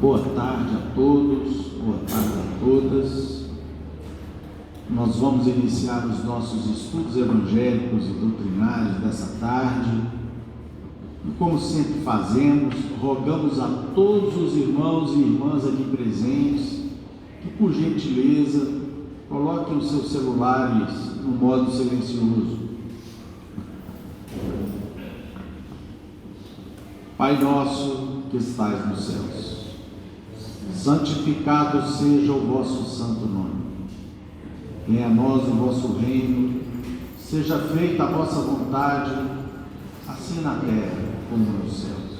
Boa tarde a todos, boa tarde a todas. Nós vamos iniciar os nossos estudos evangélicos e doutrinários dessa tarde. E como sempre fazemos, rogamos a todos os irmãos e irmãs aqui presentes que, por gentileza, coloquem os seus celulares no modo silencioso. Pai nosso que estais nos céus, santificado seja o vosso santo nome. Venha a nós o vosso reino, seja feita a vossa vontade, assim na terra como nos céus.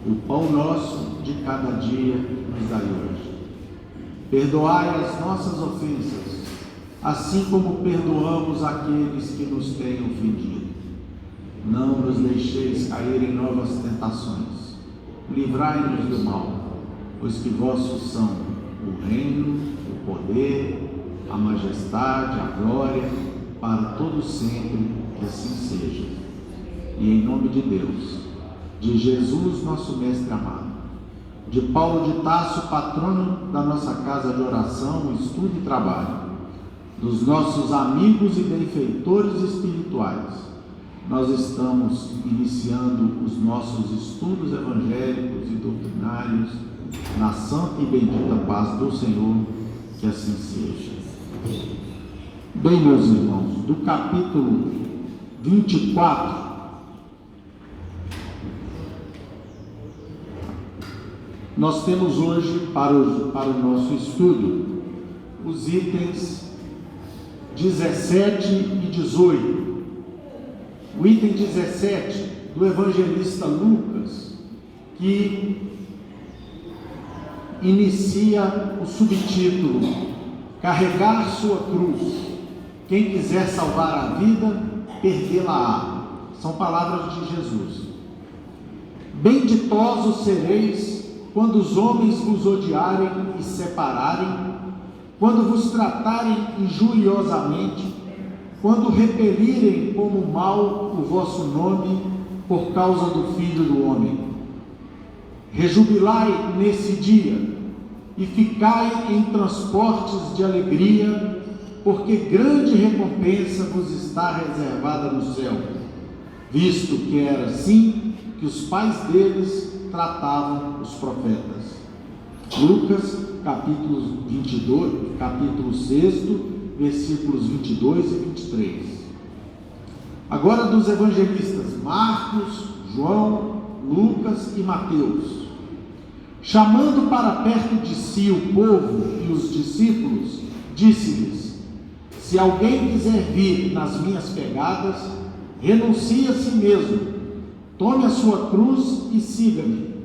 O pão nosso de cada dia nos dai hoje. Perdoai as nossas ofensas, assim como perdoamos aqueles que nos têm ofendido. Não nos deixeis cair em novas tentações. Livrai-nos do mal, pois que vossos são o reino, o poder, a majestade, a glória, para todo sempre, que assim seja. E em nome de Deus, de Jesus, nosso mestre amado, de Paulo de Tarso, patrono da nossa casa de oração, estudo e trabalho, dos nossos amigos e benfeitores espirituais, nós estamos iniciando os nossos estudos evangélicos e doutrinários na santa e bendita paz do Senhor, que assim seja. Bem, meus irmãos, do capítulo 24, nós temos hoje para o nosso estudo os itens 17 e 18. O item 17 do evangelista Lucas, que inicia o subtítulo: Carregar sua cruz. Quem quiser salvar a vida, perdê-la-á. São palavras de Jesus. Benditosos sereis quando os homens vos odiarem e separarem, quando vos tratarem injuriosamente, quando repelirem como mal o vosso nome por causa do Filho do Homem. Rejubilai nesse dia e ficai em transportes de alegria, porque grande recompensa vos está reservada no céu, visto que era assim que os pais deles tratavam os profetas. Lucas, capítulo 22, capítulo 6, versículos 22 e 23. Agora dos evangelistas Marcos, João, Lucas e Mateus. Chamando para perto de si o povo e os discípulos, disse-lhes: se alguém quiser vir nas minhas pegadas, renuncie a si mesmo, tome a sua cruz e siga-me.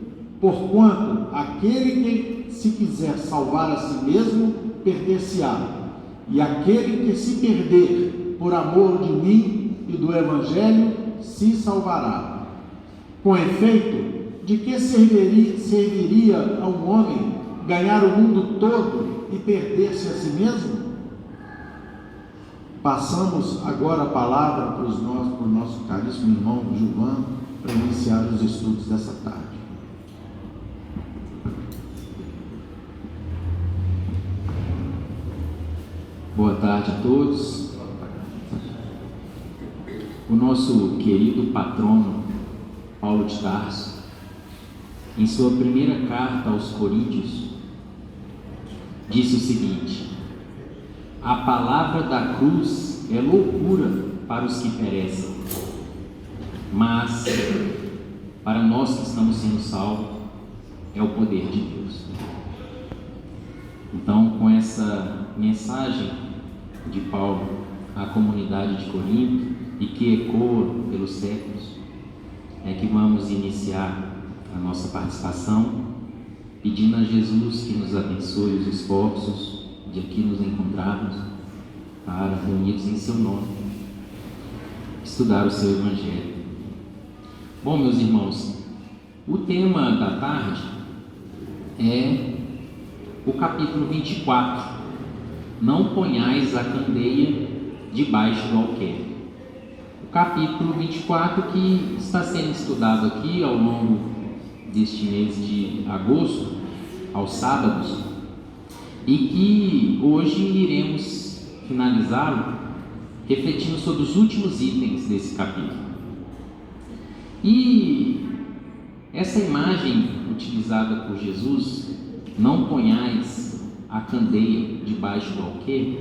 Porquanto aquele que se quiser salvar a si mesmo, perder-se-á. E aquele que se perder por amor de mim e do Evangelho, se salvará. Com efeito, de que serviria a um homem ganhar o mundo todo e perder-se a si mesmo? Passamos agora a palavra para o nosso caríssimo irmão Gilvan, para iniciar os estudos dessa tarde. Boa tarde a todos. O nosso querido patrono, Paulo de Tarso, em sua primeira carta aos Coríntios, disse o seguinte: a palavra da cruz é loucura para os que perecem, mas para nós que estamos sendo salvos, é o poder de Deus. Então, com essa mensagem de Paulo à comunidade de Corinto, e que ecoa pelos séculos, é que vamos iniciar a nossa participação, pedindo a Jesus que nos abençoe os esforços de aqui nos encontrarmos para, reunidos em seu nome, estudar o seu Evangelho. Bom, meus irmãos, o tema da tarde é o capítulo 24. Não ponhais a candeia debaixo do alqueire. O capítulo 24 que está sendo estudado aqui ao longo deste mês de agosto aos sábados, e que hoje iremos finalizá-lo refletindo sobre os últimos itens desse capítulo. E essa imagem utilizada por Jesus, não ponhais a candeia debaixo do alqueire,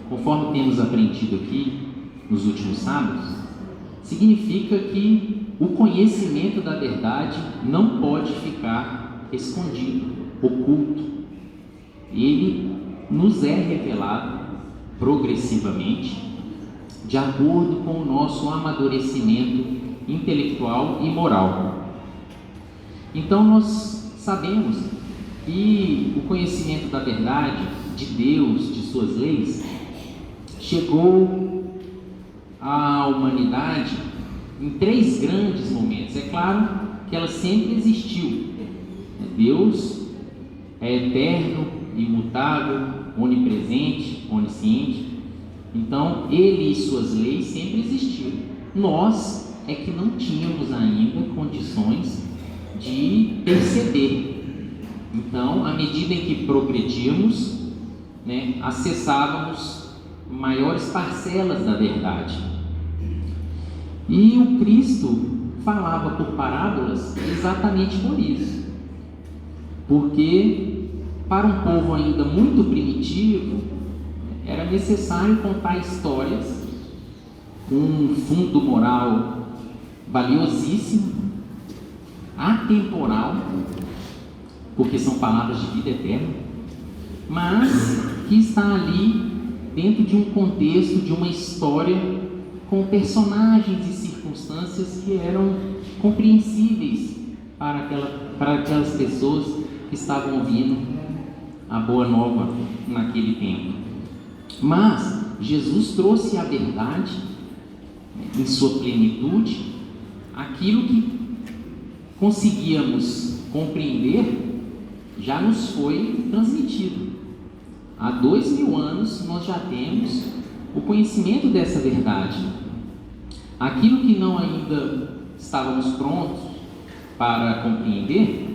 conforme temos aprendido aqui nos últimos sábados, significa que o conhecimento da verdade não pode ficar escondido, oculto. Ele nos é revelado progressivamente, de acordo com o nosso amadurecimento intelectual e moral. Então nós sabemos que o conhecimento da verdade, de Deus, de suas leis, chegou à humanidade em 3 grandes momentos. É claro que ela sempre existiu. Deus é eterno, imutável, onipresente, onisciente. Então, Ele e suas leis sempre existiram. Nós é que não tínhamos ainda condições de perceber. Então, à medida em que progredíamos, acessávamos maiores parcelas da verdade. E o Cristo falava por parábolas exatamente por isso. Porque para um povo ainda muito primitivo, era necessário contar histórias com um fundo moral valiosíssimo, atemporal, porque são palavras de vida eterna, mas que está ali dentro de um contexto, de uma história com personagens e circunstâncias que eram compreensíveis para aquelas pessoas que estavam ouvindo a boa nova naquele tempo. Mas Jesus trouxe a verdade em sua plenitude, aquilo que conseguíamos compreender já nos foi transmitido. Há 2000 anos nós já temos o conhecimento dessa verdade. Aquilo que não ainda estávamos prontos para compreender,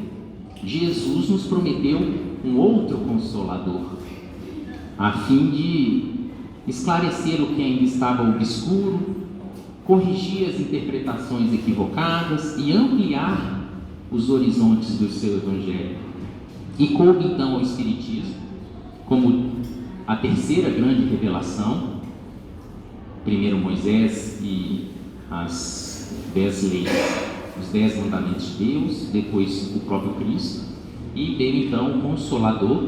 Jesus nos prometeu um outro Consolador, a fim de esclarecer o que ainda estava obscuro, corrigir as interpretações equivocadas e ampliar os horizontes do seu Evangelho. E coube então ao Espiritismo, como a terceira grande revelação, primeiro Moisés e as 10 leis, os 10 mandamentos de Deus, depois o próprio Cristo, e veio então o Consolador,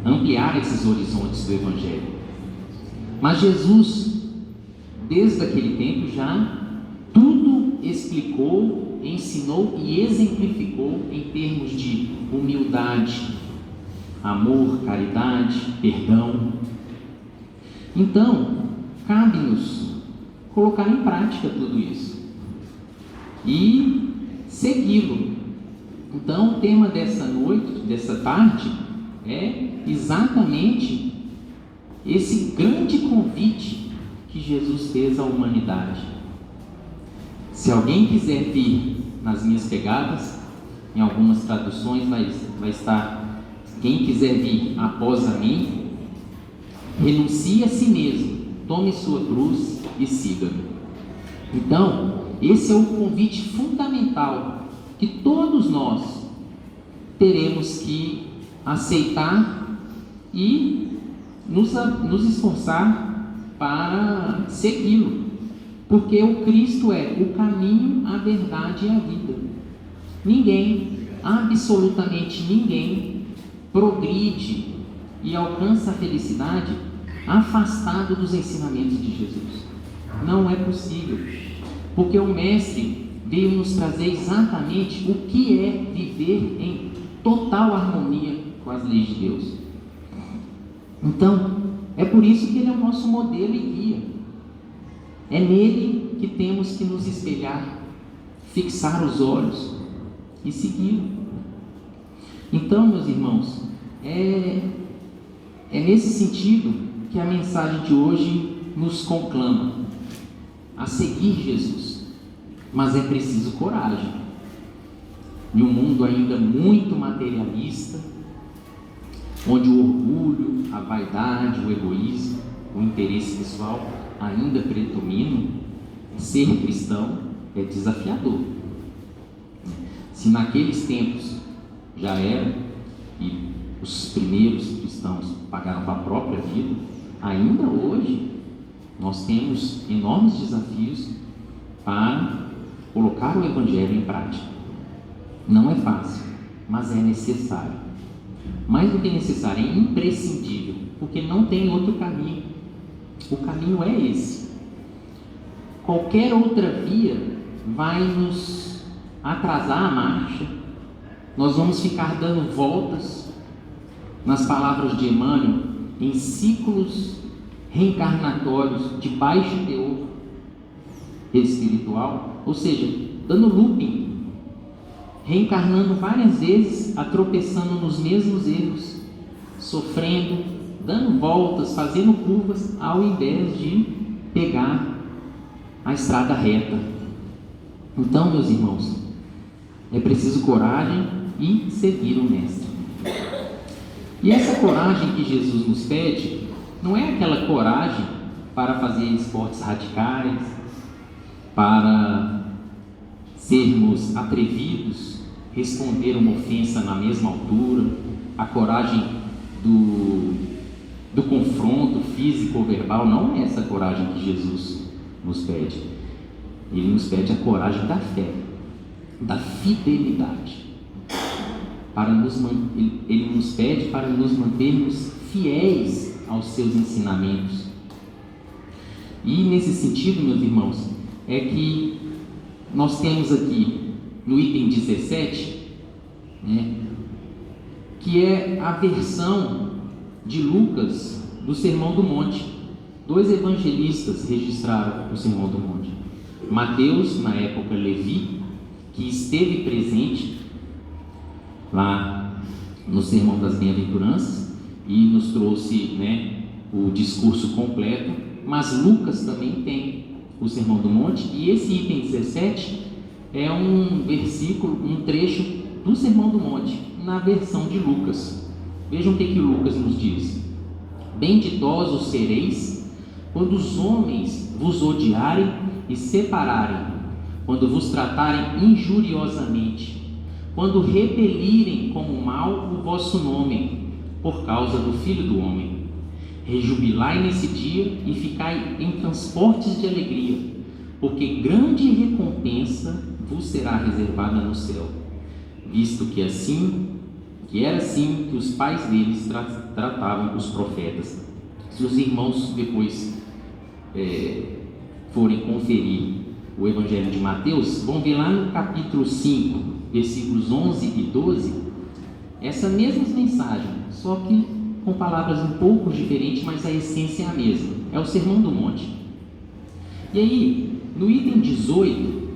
ampliar esses horizontes do Evangelho. Mas Jesus, desde aquele tempo, já tudo explicou, ensinou e exemplificou em termos de humildade, amor, caridade, perdão. Então, cabe-nos colocar em prática tudo isso e segui-lo. Então, o tema dessa noite, dessa tarde, é exatamente esse grande convite que Jesus fez à humanidade. Se alguém quiser vir nas minhas pegadas, em algumas traduções vai estar: quem quiser vir após a mim, renuncie a si mesmo, tome sua cruz e siga-me. Então, esse é o convite fundamental que todos nós teremos que aceitar e nos esforçar para segui-lo, porque o Cristo é o caminho, a verdade e a vida. Ninguém, absolutamente ninguém, progride e alcança a felicidade afastado dos ensinamentos de Jesus. Não é possível, porque o Mestre veio nos trazer exatamente o que é viver em total harmonia com as leis de Deus. Então, é por isso que Ele é o nosso modelo e guia. É nele que temos que nos espelhar, fixar os olhos e segui-lo. Então, meus irmãos, é nesse sentido que a mensagem de hoje nos conclama a seguir Jesus. Mas é preciso coragem. em um mundo ainda muito materialista, onde o orgulho, a vaidade, o egoísmo, o interesse pessoal ainda predominam, ser cristão é desafiador. Se naqueles tempos já era, e os primeiros cristãos pagaram com a própria vida, ainda hoje nós temos enormes desafios para colocar o Evangelho em prática. Não é fácil, mas é necessário. Mais do que necessário, é imprescindível, porque não tem outro caminho. O caminho é esse. Qualquer outra via vai nos atrasar a marcha. Nós vamos ficar dando voltas, nas palavras de Emmanuel, em ciclos reencarnatórios de baixo teor espiritual, ou seja, dando looping, reencarnando várias vezes, tropeçando nos mesmos erros, sofrendo, dando voltas, fazendo curvas, ao invés de pegar a estrada reta. Então, meus irmãos, é preciso coragem e seguir o Mestre. E essa coragem que Jesus nos pede não é aquela coragem para fazer esportes radicais, para sermos atrevidos, responder uma ofensa na mesma altura, a coragem do confronto físico ou verbal. Não é essa coragem que Jesus nos pede. Ele nos pede a coragem da fé, da fidelidade. Ele nos pede para nos mantermos fiéis aos seus ensinamentos. E nesse sentido, meus irmãos, é que nós temos aqui no item 17, que é a versão de Lucas do Sermão do Monte. Dois evangelistas registraram o Sermão do Monte. Mateus, na época Levi, que esteve presente lá no Sermão das Bem-aventuranças e nos trouxe o discurso completo, mas Lucas também tem o Sermão do Monte, e esse item 17 é um versículo, um trecho do Sermão do Monte, na versão de Lucas. Vejam o que Lucas nos diz: benditosos sereis quando os homens vos odiarem e separarem, quando vos tratarem injuriosamente, quando repelirem como mal o vosso nome, por causa do Filho do Homem. Rejubilai nesse dia e ficai em transportes de alegria, porque grande recompensa vos será reservada no céu, visto que era assim que os pais deles tratavam os profetas. Se os irmãos depois forem conferir o Evangelho de Mateus, vão ver lá no capítulo 5, versículos 11 e 12, essa mesma mensagem, só que com palavras um pouco diferentes, mas a essência é a mesma. É o Sermão do Monte. E aí, no item 18,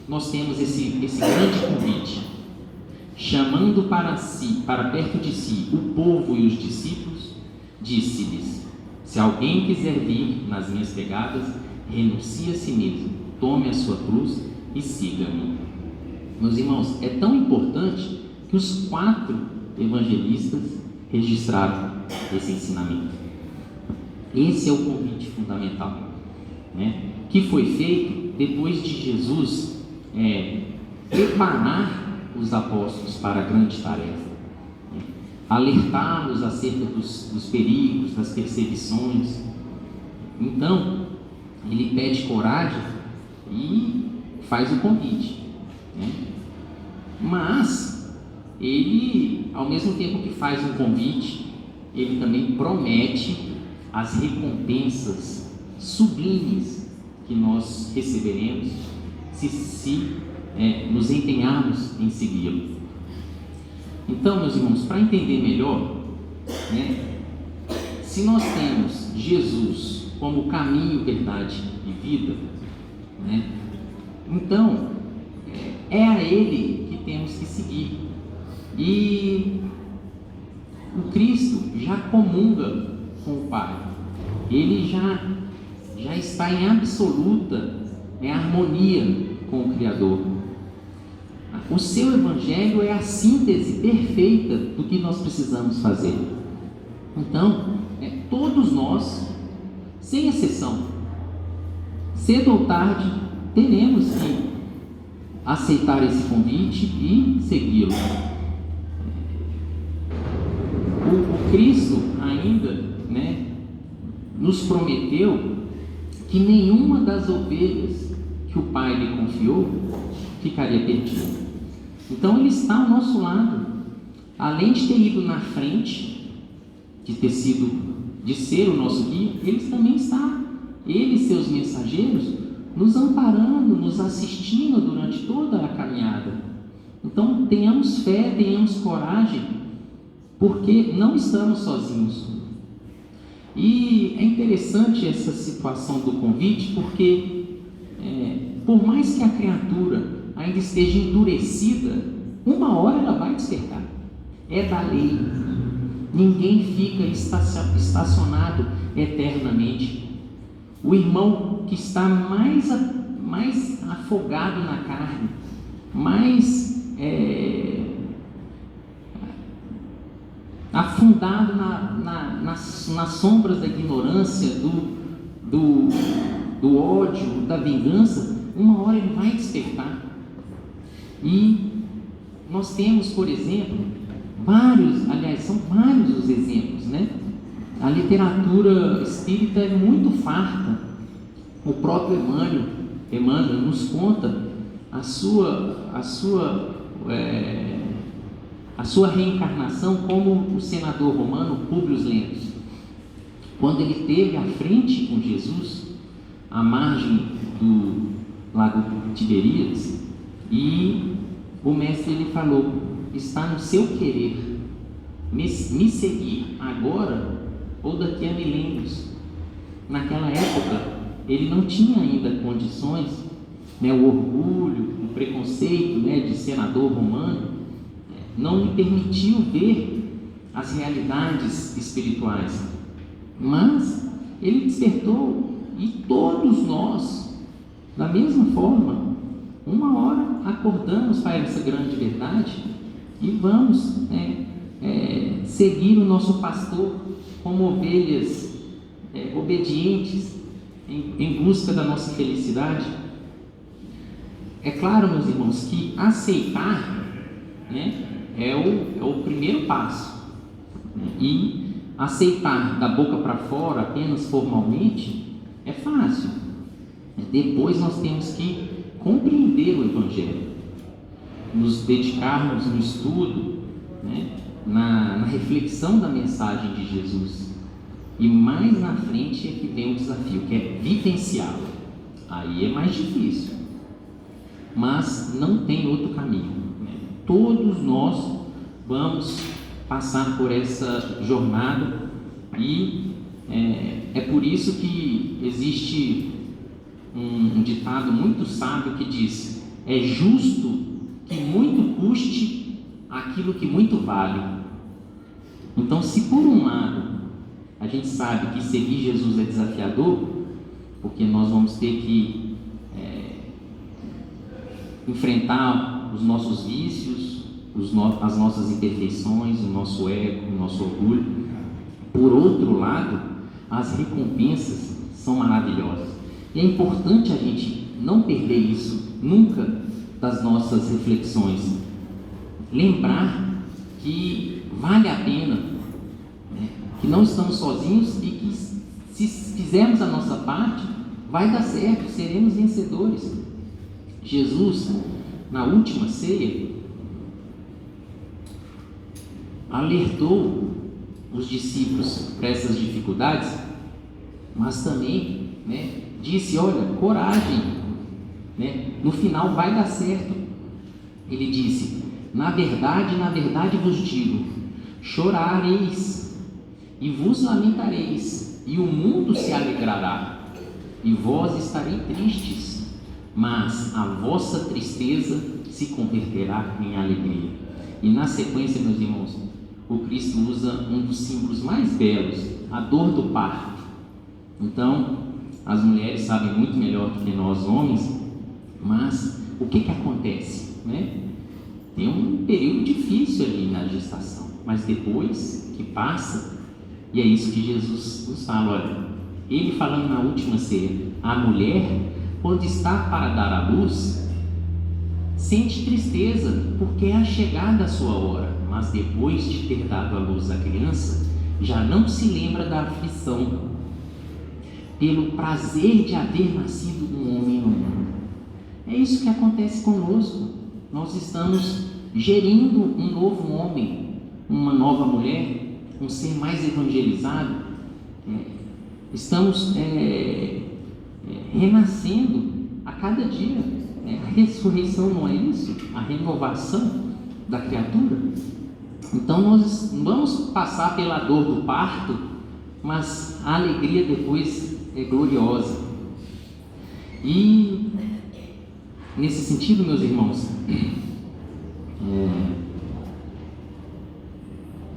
nós temos esse grande convite: chamando para perto de si o povo e os discípulos, disse-lhes: se alguém quiser vir nas minhas pegadas, renuncie a si mesmo, tome a sua cruz e siga-me. Meus irmãos, é tão importante que os 4 evangelistas registraram esse ensinamento. Esse é o convite fundamental, que foi feito depois de Jesus preparar os apóstolos para a grande tarefa, alertá-los acerca dos perigos, das perseguições. Então, ele pede coragem e faz o convite, mas ele, ao mesmo tempo que faz um convite, ele também promete as recompensas sublimes que nós receberemos se nos empenharmos em segui-lo. Então, meus irmãos, para entender melhor, se nós temos Jesus como caminho, verdade e vida, então é a Ele que temos que seguir. E o Cristo já comunga com o Pai. Ele já está em absoluta harmonia com o Criador. o seu evangelho é a síntese perfeita do que nós precisamos fazer. Então, todos nós, sem exceção, cedo ou tarde, teremos que aceitar esse convite e segui-lo. O Cristo ainda, nos prometeu que nenhuma das ovelhas que o Pai lhe confiou ficaria perdida. Então Ele está ao nosso lado, além de ter ido na frente, de ser o nosso guia, Ele também está, Ele e seus mensageiros, nos amparando, nos assistindo durante toda a caminhada. Então tenhamos fé, tenhamos coragem, porque não estamos sozinhos. E é interessante essa situação do convite, porque por mais que a criatura ainda esteja endurecida, uma hora ela vai despertar. É da lei. Ninguém fica estacionado eternamente. O irmão que está mais afogado na carne, mais afundado nas sombras da ignorância, do ódio, da vingança, uma hora ele vai despertar. E nós temos, por exemplo, são vários os exemplos, A literatura espírita é muito farta. O próprio Emmanuel nos conta a sua reencarnação como o senador romano Públio Lentulus, quando ele esteve à frente com Jesus, à margem do lago Tiberíades, e o mestre lhe falou: está no seu querer me seguir agora ou daqui a milênios. Naquela época ele não tinha ainda condições, o orgulho, o preconceito de senador romano não lhe permitiu ver as realidades espirituais, mas ele despertou. E todos nós, da mesma forma, uma hora acordamos para essa grande verdade e vamos seguir o nosso pastor como ovelhas obedientes em busca da nossa felicidade. É claro, meus irmãos, que aceitar é o primeiro passo, e aceitar da boca para fora, apenas formalmente, é fácil. Depois nós temos que compreender o Evangelho, nos dedicarmos no estudo, na reflexão da mensagem de Jesus, e mais na frente é que vem o desafio, que é vivenciá-lo. Aí é mais difícil, mas não tem outro caminho. Todos nós vamos passar por essa jornada, e é por isso que existe um ditado muito sábio que diz: é justo que muito custe aquilo que muito vale. Então, se por um lado a gente sabe que seguir Jesus é desafiador, porque nós vamos ter que enfrentar os nossos vícios, as nossas imperfeições, o nosso ego, o nosso orgulho. Por outro lado, as recompensas são maravilhosas. E é importante a gente não perder isso nunca das nossas reflexões. Lembrar que vale a pena, que não estamos sozinhos e que, se fizermos a nossa parte, vai dar certo, seremos vencedores. Jesus, na última ceia, alertou os discípulos para essas dificuldades, mas também disse: olha, coragem, no final vai dar certo. Ele disse: na verdade vos digo, chorareis e vos lamentareis, e o mundo se alegrará, e vós estareis tristes, mas a vossa tristeza se converterá em alegria. E na sequência, meus irmãos, o Cristo usa um dos símbolos mais belos, a dor do parto. Então, as mulheres sabem muito melhor do que nós homens, mas o que acontece? tem um período difícil ali na gestação, mas depois que passa, e é isso que Jesus nos fala, olha, ele falando na última ceia, a mulher, quando está para dar à luz, sente tristeza, porque é a chegada a sua hora, mas depois de ter dado à luz a criança, já não se lembra da aflição, pelo prazer de haver nascido um homem no mundo. É isso que acontece conosco. Nós estamos gerindo um novo homem, uma nova mulher, um ser mais evangelizado. Estamos renascendo a cada dia. A ressurreição não é isso? A renovação da criatura. Então nós vamos passar pela dor do parto, mas a alegria depois é gloriosa. E nesse sentido, meus irmãos,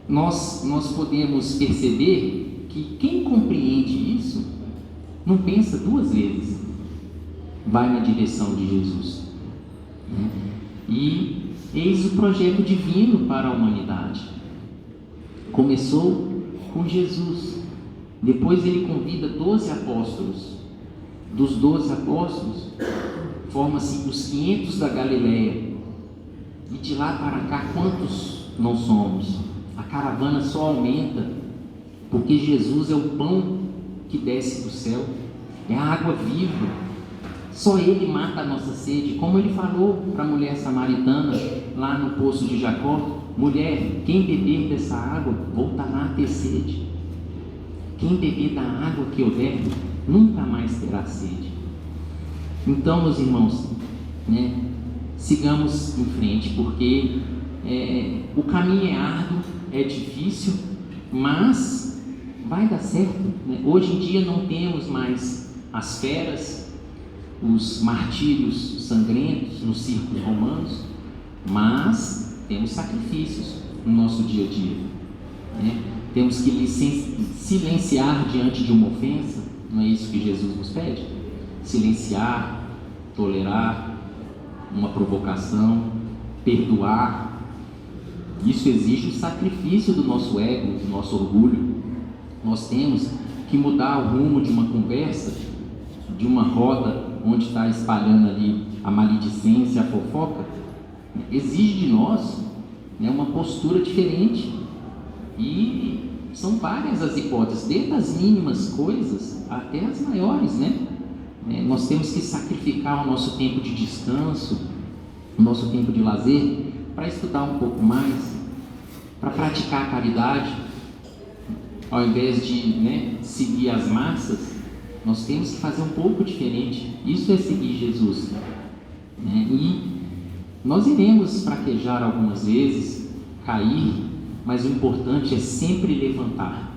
nós podemos perceber que quem compreende isso não pensa duas vezes, vai na direção de Jesus. E eis o projeto divino para a humanidade. Começou com Jesus, depois ele convida 12 apóstolos. Dos 12 apóstolos, forma-se os 500 da Galileia, e de lá para cá, quantos não somos? A caravana só aumenta, porque Jesus é o pão que desce do céu, é a água viva. Só Ele mata a nossa sede, como Ele falou para a mulher samaritana lá no poço de Jacó: mulher, quem beber dessa água voltará a ter sede. Quem beber da água que eu der nunca mais terá sede. Então, meus irmãos, sigamos em frente, porque o caminho é árduo, é difícil, mas vai dar certo. Hoje em dia não temos mais as feras, os martírios sangrentos nos circos romanos, mas temos sacrifícios no nosso dia a dia. Temos que silenciar diante de uma ofensa, não é isso que Jesus nos pede? Silenciar, tolerar uma provocação, perdoar. Isso exige o sacrifício do nosso ego, do nosso orgulho. Nós temos que mudar o rumo de uma conversa, de uma roda onde está espalhando ali a maledicência, a fofoca. Exige de nós uma postura diferente. E são várias as hipóteses, desde as mínimas coisas até as maiores, nós temos que sacrificar o nosso tempo de descanso, o nosso tempo de lazer, para estudar um pouco mais, para praticar a caridade, ao invés de seguir as massas. Nós temos que fazer um pouco diferente. Isso é seguir Jesus. E nós iremos fraquejar algumas vezes, cair, mas o importante é sempre levantar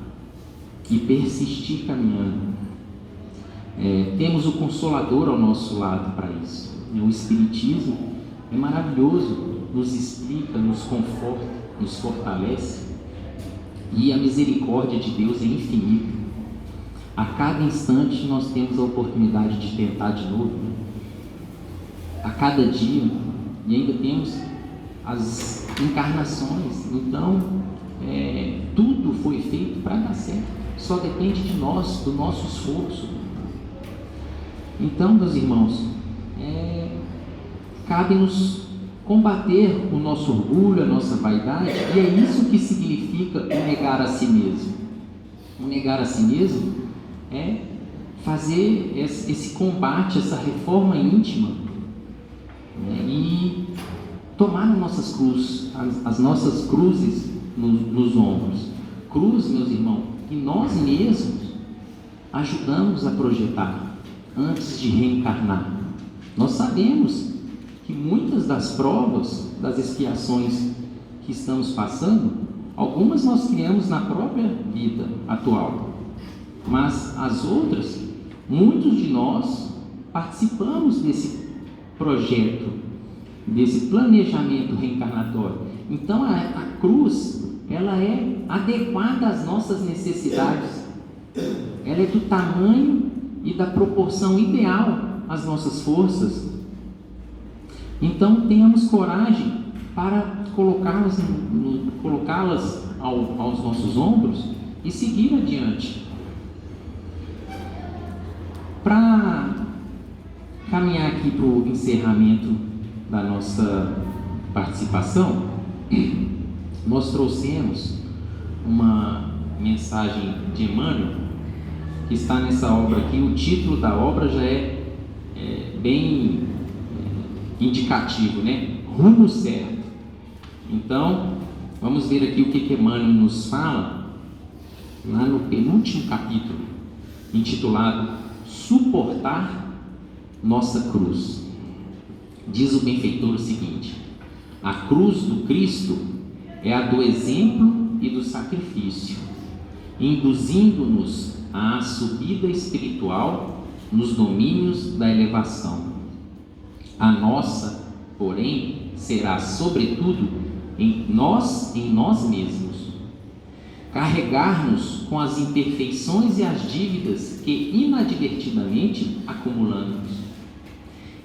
e persistir caminhando. Temos o Consolador ao nosso lado para isso. O Espiritismo é maravilhoso, nos explica, nos conforta, nos fortalece, e a misericórdia de Deus é infinita. A cada instante nós temos a oportunidade de tentar de novo, a cada dia, e ainda temos as encarnações. Então tudo foi feito para dar certo, só depende de nós, do nosso esforço. Então, meus irmãos, cabe-nos combater o nosso orgulho, a nossa vaidade, e é isso que significa o negar a si mesmo. O negar a si mesmo é fazer esse combate, essa reforma íntima, e tomar as nossas cruzes nos ombros. Cruz, meus irmãos, que nós mesmos ajudamos a projetar antes de reencarnar. Nós sabemos que muitas das provas, das expiações que estamos passando, algumas nós criamos na própria vida atual, mas as outras, muitos de nós participamos desse projeto, desse planejamento reencarnatório. Então a cruz, ela é adequada às nossas necessidades, ela é do tamanho e da proporção ideal às nossas forças. Então tenhamos coragem para colocá-las aos nossos ombros e seguir adiante. Para caminhar aqui para o encerramento da nossa participação, nós trouxemos uma mensagem de Emmanuel que está nessa obra aqui. O título da obra já é bem indicativo, né? Rumo certo. Então, vamos ver aqui o que Emmanuel nos fala lá no penúltimo capítulo, intitulado Suportar Nossa Cruz. Diz o benfeitor o seguinte: a cruz do Cristo é a do exemplo e do sacrifício, induzindo-nos à subida espiritual nos domínios da elevação. A nossa, porém, será sobretudo em nós mesmos. Carregar-nos com as imperfeições e as dívidas que inadvertidamente acumulamos.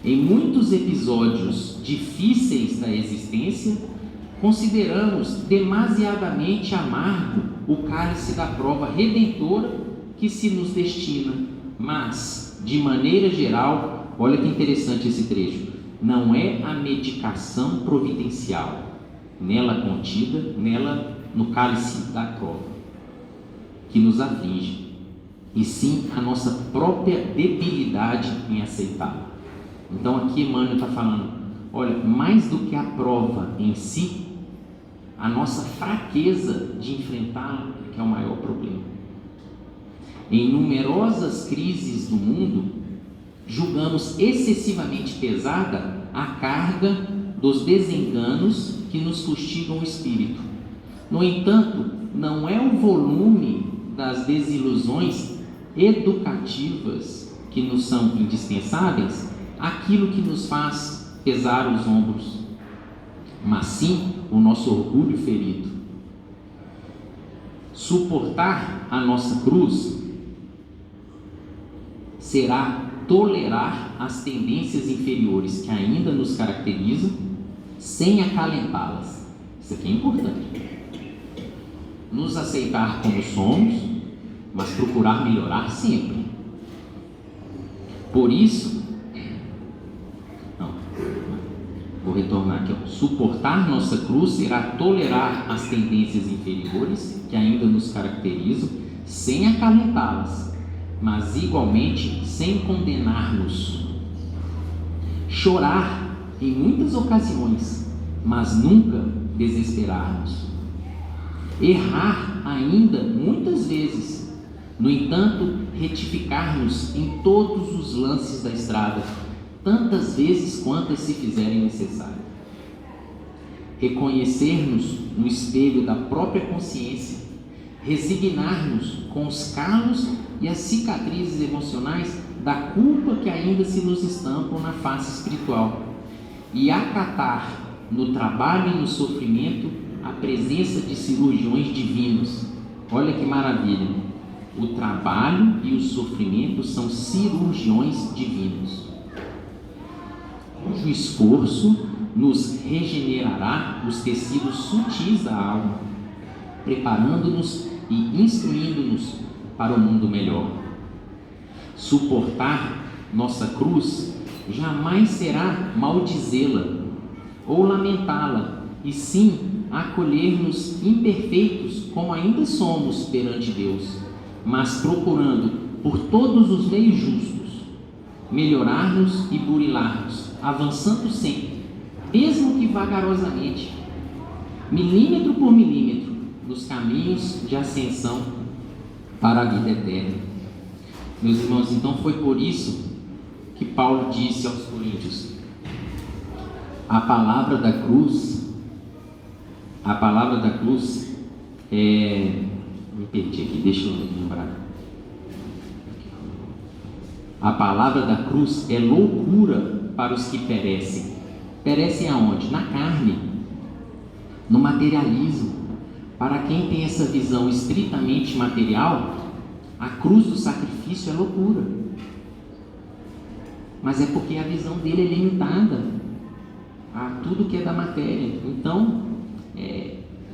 Em muitos episódios difíceis da existência, consideramos demasiadamente amargo o cálice da prova redentora que se nos destina, mas, de maneira geral, olha que interessante esse trecho, não é a medicação providencial nela contida, no cálice da prova, que nos aflige, e sim a nossa própria debilidade em aceitá-la. Então aqui Emmanuel está falando, olha, mais do que a prova em si, a nossa fraqueza de enfrentá-la que é o maior problema. Em numerosas crises do mundo, julgamos excessivamente pesada a carga dos desenganos que nos fustigam o espírito. No entanto, não é o volume das desilusões educativas que nos são indispensáveis aquilo que nos faz pesar os ombros, mas sim o nosso orgulho ferido. Suportar a nossa cruz será tolerar as tendências inferiores que ainda nos caracterizam, sem acalentá-las. Isso aqui é importante. Nos aceitar como somos, mas procurar melhorar sempre. Por isso, vou retornar aqui, suportar nossa cruz será tolerar as tendências inferiores que ainda nos caracterizam, sem acalentá-las, mas igualmente sem condenar-nos. Chorar em muitas ocasiões, mas nunca desesperar-nos. Errar ainda muitas vezes, no entanto, retificar-nos em todos os lances da estrada, tantas vezes quantas se fizerem necessário. Reconhecer-nos no espelho da própria consciência, resignar-nos com os calos e as cicatrizes emocionais da culpa que ainda se nos estampam na face espiritual, e acatar no trabalho e no sofrimento a presença de cirurgiões divinos. Olha que maravilha! O trabalho e o sofrimento são cirurgiões divinos, cujo esforço nos regenerará os tecidos sutis da alma, preparando-nos e instruindo-nos para o mundo melhor. Suportar nossa cruz jamais será maldizê-la ou lamentá-la, e sim acolher-nos imperfeitos como ainda somos perante Deus, mas procurando por todos os meios justos melhorar-nos e burilar-nos, avançando sempre, mesmo que vagarosamente, milímetro por milímetro, nos caminhos de ascensão para a vida eterna. Meus irmãos, então foi por isso que Paulo disse aos Coríntios: a palavra da cruz me perdi aqui, deixa eu lembrar. A palavra da cruz é loucura para os que perecem. Perecem aonde? Na carne, no materialismo. Para quem tem essa visão estritamente material, a cruz do sacrifício é loucura. Mas é porque a visão dele é limitada. a tudo que é da matéria. Então,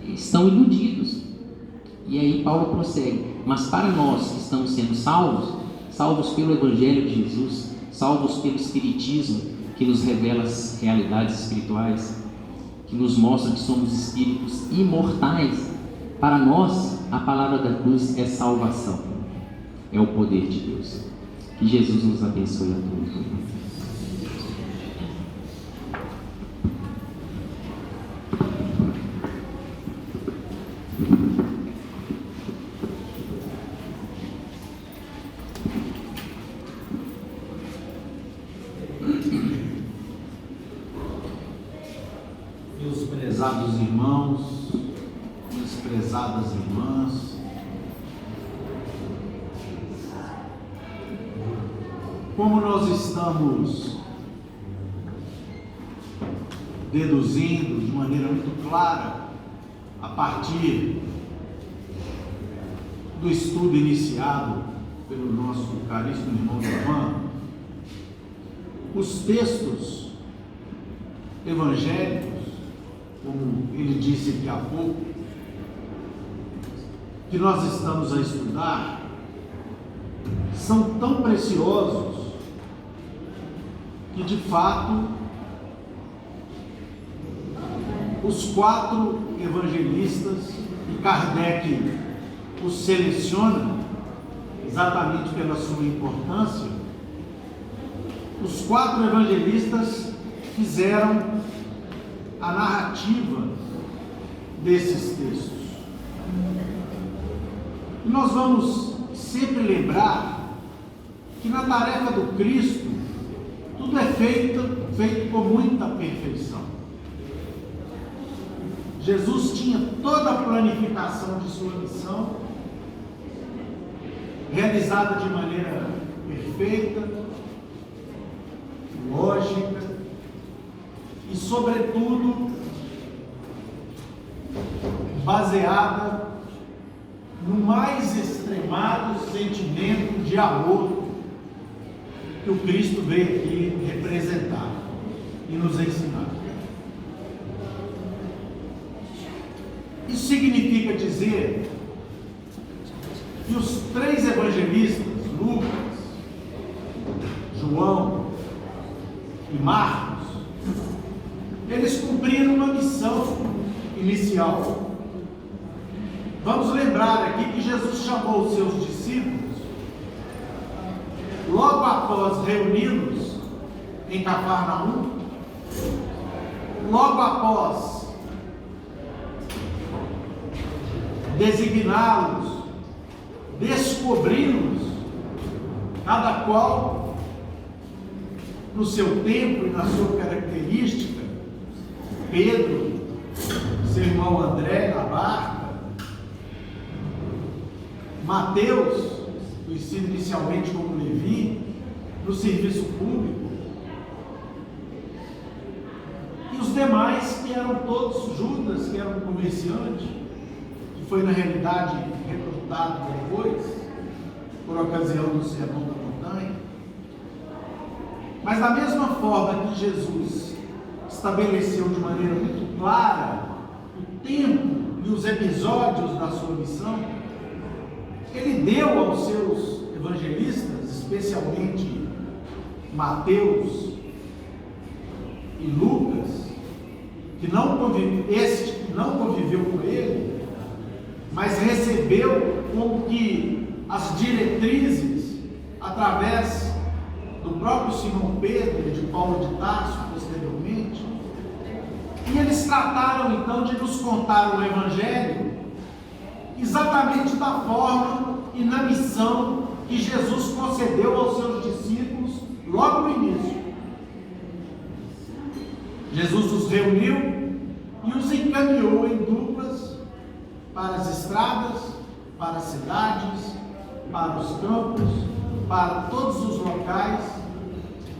estão iludidos. E aí Paulo prossegue: mas para nós que estamos sendo salvos pelo Evangelho de Jesus, salvos pelo Espiritismo, que nos revela as realidades espirituais, que nos mostra que somos espíritos imortais, para nós a palavra da cruz é salvação, é o poder de Deus. Que Jesus nos abençoe a todos. Meus prezados irmãos, minhas prezadas irmãs, como nós estamos deduzindo de maneira muito clara, a partir do estudo iniciado pelo nosso caríssimo irmão Ivan, os textos evangélicos, como ele disse aqui há pouco, que nós estamos a estudar, são tão preciosos que, de fato, os 4 evangelistas, e Kardec os seleciona exatamente pela sua importância, os 4 evangelistas fizeram a narrativa desses textos. E nós vamos sempre lembrar que na tarefa do Cristo tudo é feito com muita perfeição. Jesus tinha toda a planificação de sua missão realizada de maneira perfeita, lógica e, sobretudo, baseada no mais extremado sentimento de amor que o Cristo veio aqui representar e nos ensinar. Isso significa dizer que os 3 evangelistas, Lucas, João e Marcos, eles cumpriram uma missão inicial. Vamos lembrar aqui que Jesus chamou os seus discípulos logo após reuni-los em Cafarnaum, logo após designá-los, descobri-los, cada qual no seu tempo e na sua característica. Pedro, seu irmão André na barca, Mateus, conhecido inicialmente como Levi, no serviço público, e os demais que eram todos Judas, que era um comerciante, que foi na realidade recrutado depois, por ocasião do Sermão da Montanha. Mas da mesma forma que Jesus estabeleceu de maneira muito clara o tempo e os episódios da sua missão, ele deu aos seus evangelistas, especialmente Mateus e Lucas, que não conviveu com ele, mas recebeu como que as diretrizes através do próprio Simão Pedro e de Paulo de Tarso posteriormente. E eles trataram então de nos contar o Evangelho exatamente da forma e na missão que Jesus concedeu aos seus discípulos logo no início. Jesus os reuniu e os encaminhou em duplas para as estradas, para as cidades, para os campos, para todos os locais,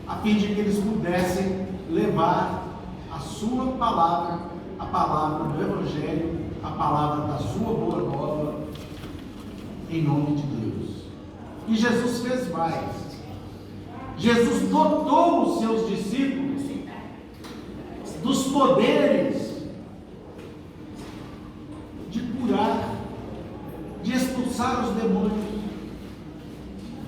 a fim de que eles pudessem levar a sua palavra, a palavra do Evangelho, a palavra da sua boa nova, em nome de Deus. E Jesus fez mais. Jesus dotou os seus discípulos dos poderes de curar, de expulsar os demônios,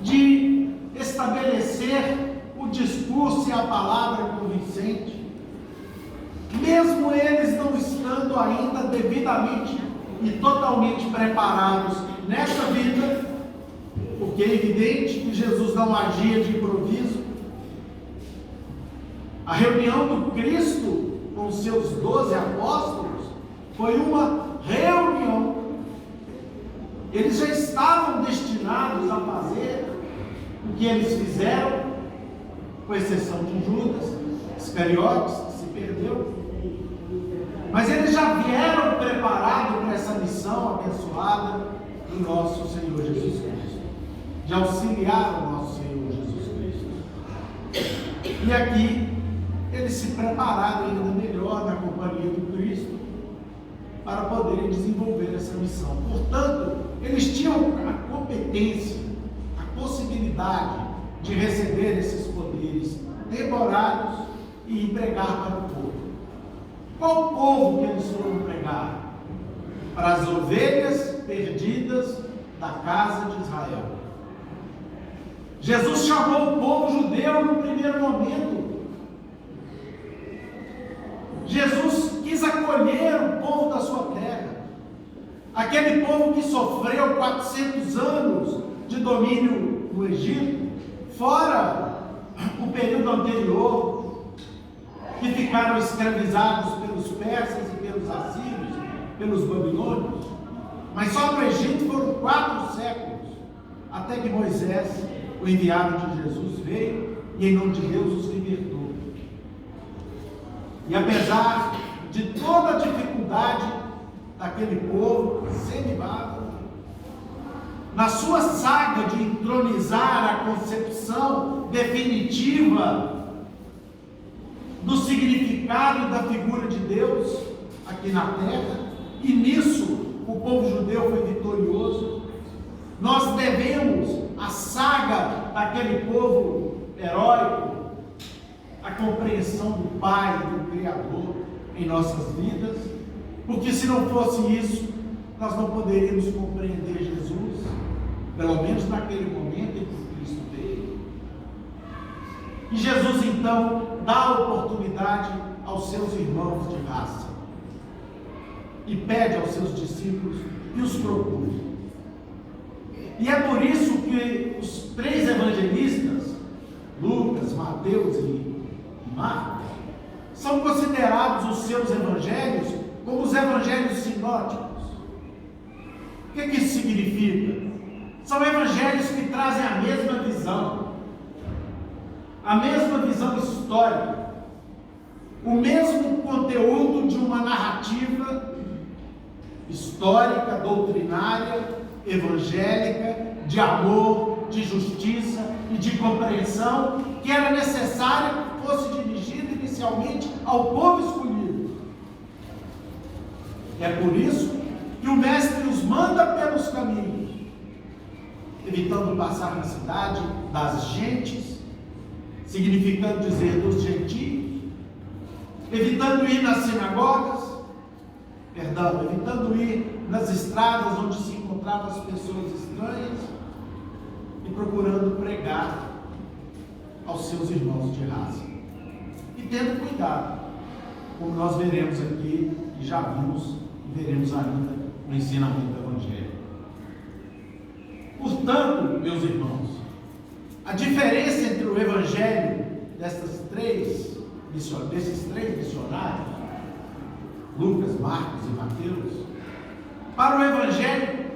de estabelecer o discurso e a palavra convincente, mesmo eles não estando ainda devidamente e totalmente preparados nessa vida, porque é evidente que Jesus não agia de improviso. A reunião do Cristo com os seus 12 apóstolos foi uma reunião. Eles já estavam destinados a fazer o que eles fizeram, com exceção de Judas Iscariotes, que se perdeu. Mas eles já vieram preparados para essa missão abençoada do nosso Senhor Jesus Cristo, de auxiliar o nosso Senhor Jesus Cristo. E aqui eles se prepararam ainda melhor na companhia do Cristo para poderem desenvolver essa missão. Portanto, eles tinham a competência, a possibilidade de receber esses poderes temporários e empregar para o povo. Qual povo que eles foram pregar? Para as ovelhas perdidas da casa de Israel. Jesus chamou o povo judeu no primeiro momento. Jesus quis acolher o povo da sua terra, aquele povo que sofreu 400 anos de domínio no Egito, fora o período anterior, que ficaram escravizados pelos persas e pelos assírios, pelos babilônios. Mas só no Egito foram 4 séculos, até que Moisés, o enviado de Jesus, veio e em nome de Deus os libertou. E apesar de toda a dificuldade daquele povo semibárbaro, na sua saga de entronizar a concepção definitiva do significado da figura de Deus aqui na terra, e nisso o povo judeu foi vitorioso, nós devemos a saga daquele povo heróico, a compreensão do Pai, do Criador em nossas vidas, porque se não fosse isso, nós não poderíamos compreender Jesus, pelo menos naquele momento em que Cristo veio. E Jesus então dá a oportunidade aos seus irmãos de raça e pede aos seus discípulos que os procurem. E é por isso que os 3 evangelistas, Lucas, Mateus e Marcos, são considerados os seus evangelhos como os evangelhos sinóticos. O que isso significa? São evangelhos que trazem a mesma visão histórica, o mesmo conteúdo de uma narrativa histórica, doutrinária, evangélica, de amor, de justiça e de compreensão, que era necessária que fosse dirigida inicialmente ao povo escolhido. É por isso que o Mestre os manda pelos caminhos, evitando passar na cidade das gentes, significando dizer dos gentios, evitando ir nas sinagogas, evitando ir nas estradas onde se encontravam as pessoas estranhas, e procurando pregar aos seus irmãos de raça. E tendo cuidado, como nós veremos aqui, e já vimos, e veremos ainda no ensinamento do Evangelho. Portanto, meus irmãos, a diferença entre o Evangelho desses três missionários, Lucas, Marcos e Mateus, para o Evangelho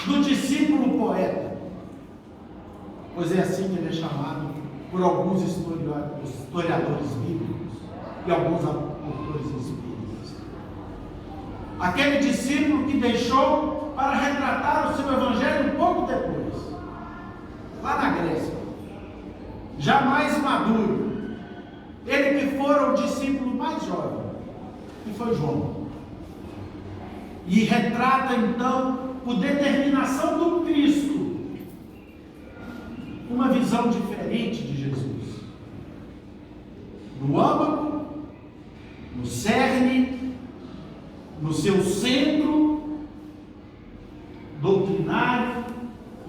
do discípulo poeta, pois é assim que ele é chamado por alguns historiadores bíblicos e alguns autores espíritas. Aquele discípulo que deixou para retratar o seu Evangelho um pouco depois, lá na Grécia, já mais maduro, ele que fora o discípulo mais jovem, que foi João, e retrata então, por determinação do Cristo, uma visão diferente de Jesus, no âmago no cerne, no seu centro doutrinário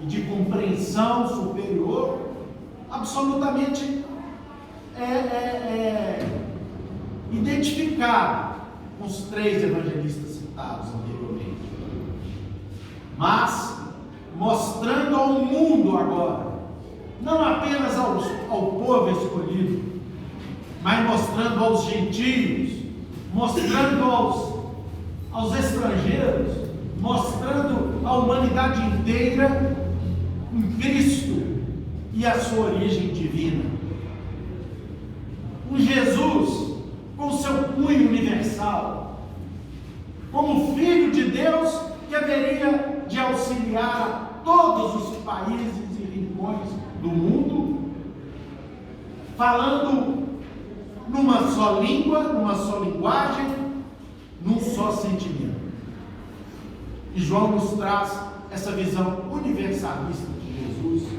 e de compreensão superior, absolutamente identificado com os 3 evangelistas citados anteriormente, mas mostrando ao mundo agora, não apenas ao povo escolhido, mas mostrando aos gentios, mostrando aos estrangeiros, mostrando à humanidade inteira em Cristo e a sua origem divina. Um Jesus com seu cunho universal, como Filho de Deus que haveria de auxiliar a todos os países e rincões do mundo, falando numa só língua, numa só linguagem, num só sentimento. E João nos traz essa visão universalista de Jesus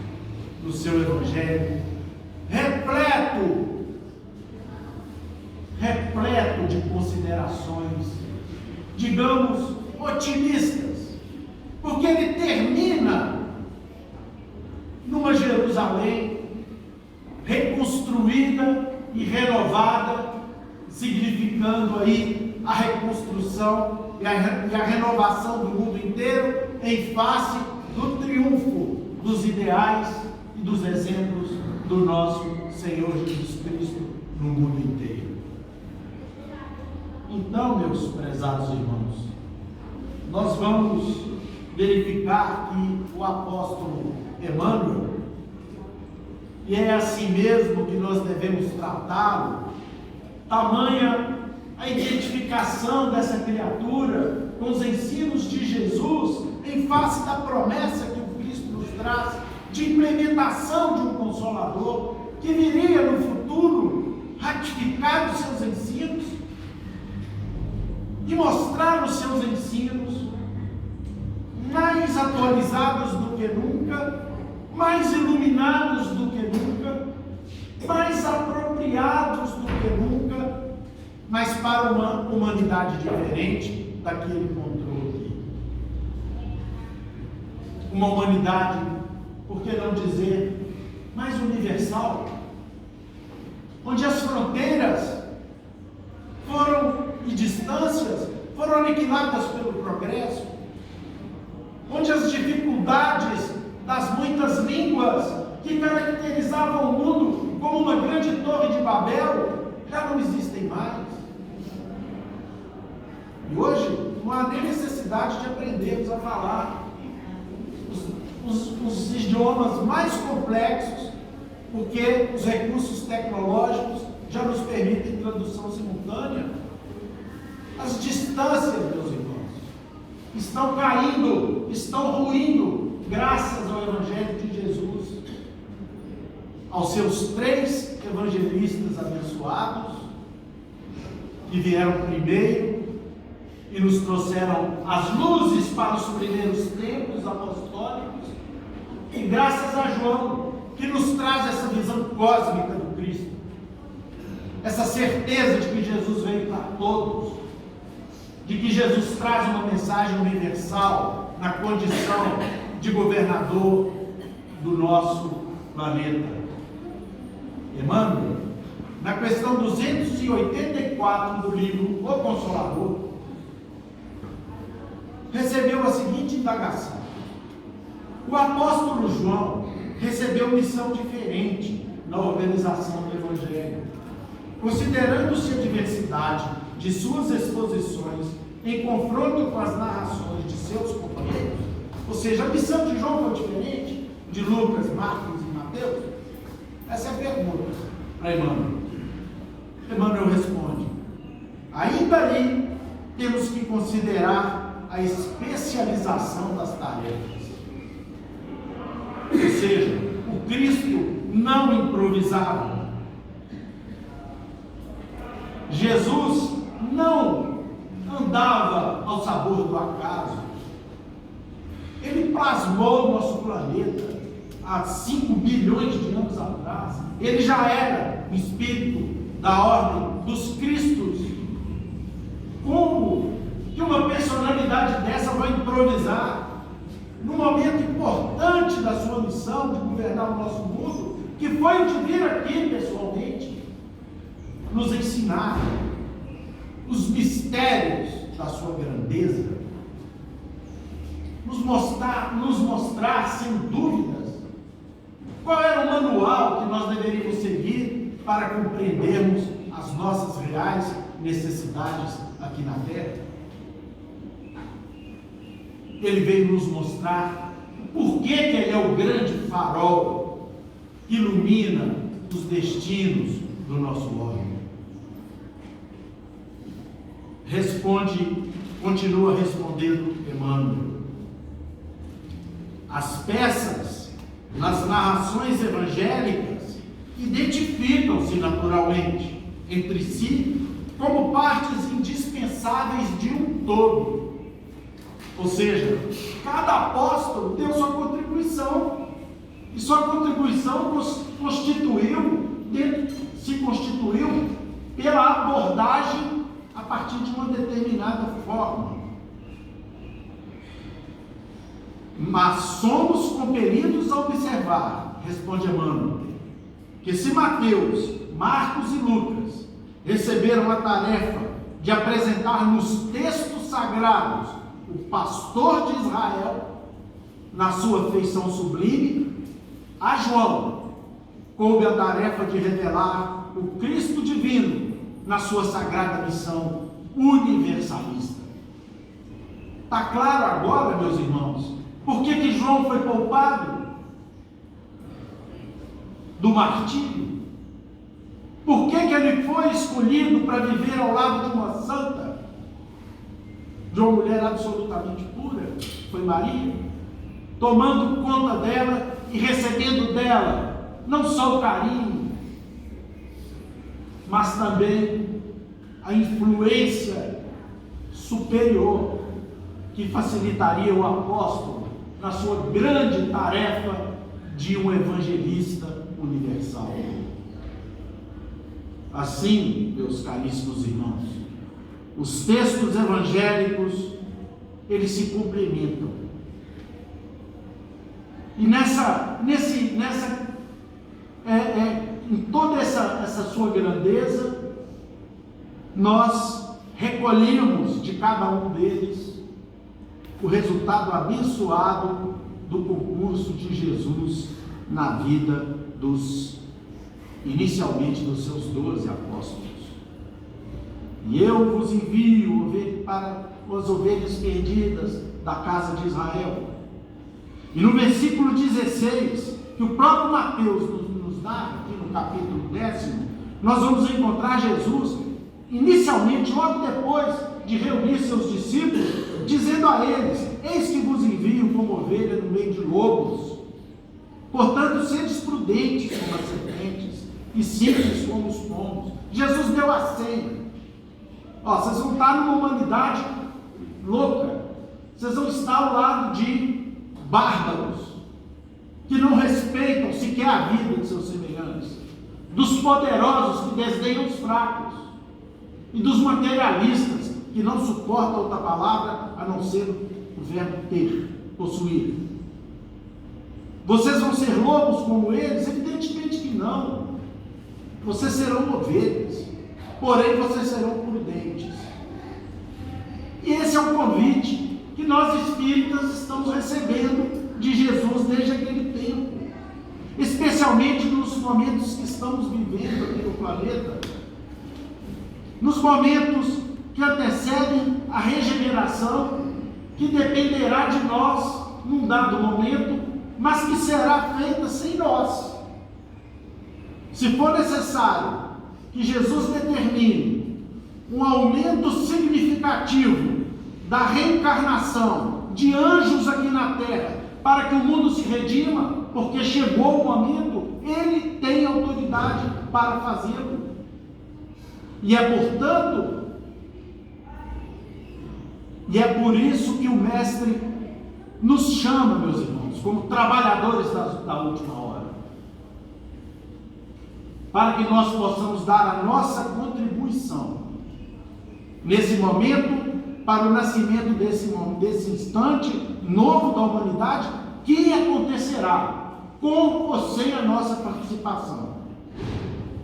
no seu Evangelho, repleto de considerações, digamos, otimistas, porque ele termina numa Jerusalém reconstruída e renovada, significando aí a reconstrução e a renovação do mundo inteiro em face do triunfo dos ideais e dos exemplos do nosso Senhor Jesus Cristo no mundo inteiro. Então, meus prezados irmãos, nós vamos verificar que o apóstolo Emmanuel, e é assim mesmo que nós devemos tratá-lo, tamanha a identificação dessa criatura com os ensinos de Jesus em face da promessa que o Cristo nos traz de implementação de um Consolador que viria no futuro ratificar os seus ensinos e mostrar os seus ensinos mais atualizados do que nunca, mais iluminados do que nunca, mais apropriados do que nunca, mas para uma humanidade diferente da que ele encontrou aqui. Uma humanidade, por que não dizer, mais universal, onde as fronteiras e distâncias foram aniquiladas pelo progresso, onde as dificuldades das muitas línguas que caracterizavam o mundo como uma grande torre de Babel já não existem mais. E hoje não há nem necessidade de aprendermos a falar os idiomas mais complexos, porque os recursos tecnológicos já nos permitem tradução simultânea. As distâncias, meus irmãos, estão caindo, estão ruindo, graças ao Evangelho de Jesus, aos seus 3 evangelistas abençoados, que vieram primeiro e nos trouxeram as luzes para os primeiros tempos apostólicos, e graças a João, que nos traz essa visão cósmica do Cristo, essa certeza de que Jesus veio para todos, de que Jesus traz uma mensagem universal na condição de governador do nosso planeta. Emmanuel, na questão 284 do livro O Consolador, recebeu a seguinte indagação: o apóstolo João recebeu missão diferente na organização do Evangelho, considerando-se a diversidade de suas exposições em confronto com as narrações de seus companheiros. Ou seja, a missão de João foi diferente de Lucas, Marcos e Mateus? Essa é a pergunta para Emmanuel. Emmanuel responde: ainda aí temos que considerar a especialização das tarefas. Ou seja, o Cristo não improvisava. Jesus não andava ao sabor do acaso. Ele plasmou o nosso planeta há 5 bilhões de anos atrás. Ele já era o espírito da ordem dos Cristos Como que uma personalidade dessa vai improvisar num momento importante da sua missão de governar o nosso mundo, que foi de vir aqui pessoalmente, nos ensinar os mistérios da sua grandeza, nos mostrar sem dúvidas qual era o manual que nós deveríamos seguir para compreendermos as nossas reais necessidades aqui na Terra. Ele veio nos mostrar por que ele é o grande farol que ilumina os destinos do nosso homem. Continua respondendo Emmanuel. As peças nas narrações evangélicas identificam-se naturalmente entre si como partes indispensáveis de um todo. Ou seja, cada apóstolo deu sua contribuição, e sua contribuição se constituiu pela abordagem a partir de uma determinada forma. Mas somos compelidos a observar, responde Emmanuel, que se Mateus, Marcos e Lucas receberam a tarefa de apresentar nos textos sagrados o pastor de Israel na sua feição sublime, a João coube a tarefa de revelar o Cristo divino na sua sagrada missão universalista. Está claro agora, meus irmãos, por que João foi poupado do martírio? Por que ele foi escolhido para viver ao lado de uma santa, de uma mulher absolutamente pura? Foi Maria, tomando conta dela e recebendo dela não só o carinho, mas também a influência superior que facilitaria o apóstolo na sua grande tarefa de um evangelista universal. Assim, meus caríssimos irmãos, os textos evangélicos, eles se complementam. E em toda essa sua grandeza, nós recolhemos de cada um deles o resultado abençoado do concurso de Jesus na vida inicialmente dos seus 12 apóstolos. E eu vos envio para as ovelhas perdidas da casa de Israel. E no versículo 16, que o próprio Mateus nos dá, aqui no capítulo 10, nós vamos encontrar Jesus, inicialmente, logo depois de reunir seus discípulos, dizendo a eles: eis que vos envio como ovelha no meio de lobos. Portanto, sedes prudentes como as serpentes e simples como os pombos. Jesus deu a senha. Vocês vão estar numa humanidade louca. Vocês vão estar ao lado de bárbaros que não respeitam sequer a vida de seus semelhantes, dos poderosos que desdenham os fracos e dos materialistas que não suportam outra palavra a não ser o verbo ter, possuir. Vocês vão ser lobos como eles? Evidentemente que não. Vocês serão ovelhas, porém vocês serão prudentes. E esse é o convite que nós espíritas estamos recebendo de Jesus desde aquele tempo, especialmente nos momentos que estamos vivendo aqui no planeta, nos momentos que antecedem a regeneração, que dependerá de nós num dado momento, mas que será feita sem nós. Se for necessário que Jesus determine um aumento significativo da reencarnação de anjos aqui na Terra, para que o mundo se redima, porque chegou o momento, ele tem autoridade para fazê-lo. E é por isso que o Mestre nos chama, meus irmãos, como trabalhadores da última hora, para que nós possamos dar a nossa contribuição nesse momento, para o nascimento desse instante novo da humanidade, que acontecerá com ou sem a nossa participação.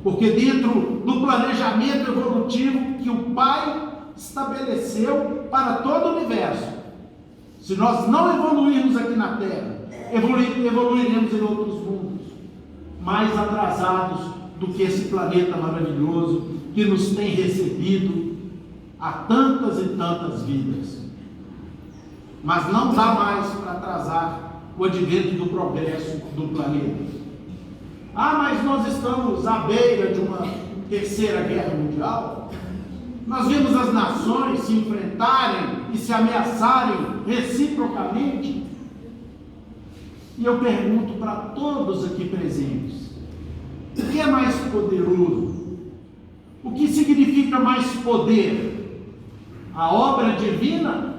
Porque dentro do planejamento evolutivo que o Pai estabeleceu para todo o universo, se nós não evoluirmos aqui na Terra, evoluiremos em outros mundos, mais atrasados do que esse planeta maravilhoso que nos tem recebido há tantas e tantas vidas. Mas não dá mais para atrasar o advento do progresso do planeta. Mas nós estamos à beira de uma terceira guerra mundial. Nós vemos as nações se enfrentarem e se ameaçarem reciprocamente. E eu pergunto para todos aqui presentes: o que é mais poderoso? O que significa mais poder? A obra divina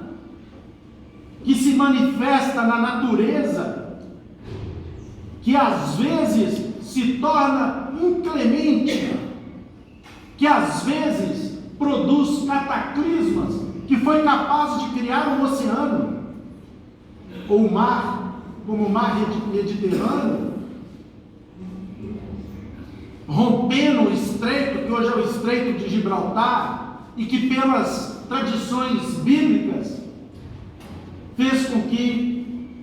que se manifesta na natureza, que às vezes se torna inclemente, que às vezes produz cataclismas, que foi capaz de criar um oceano, ou o mar, como o mar Mediterrâneo, rompendo o estreito, que hoje é o Estreito de Gibraltar, e que pelas tradições bíblicas fez com que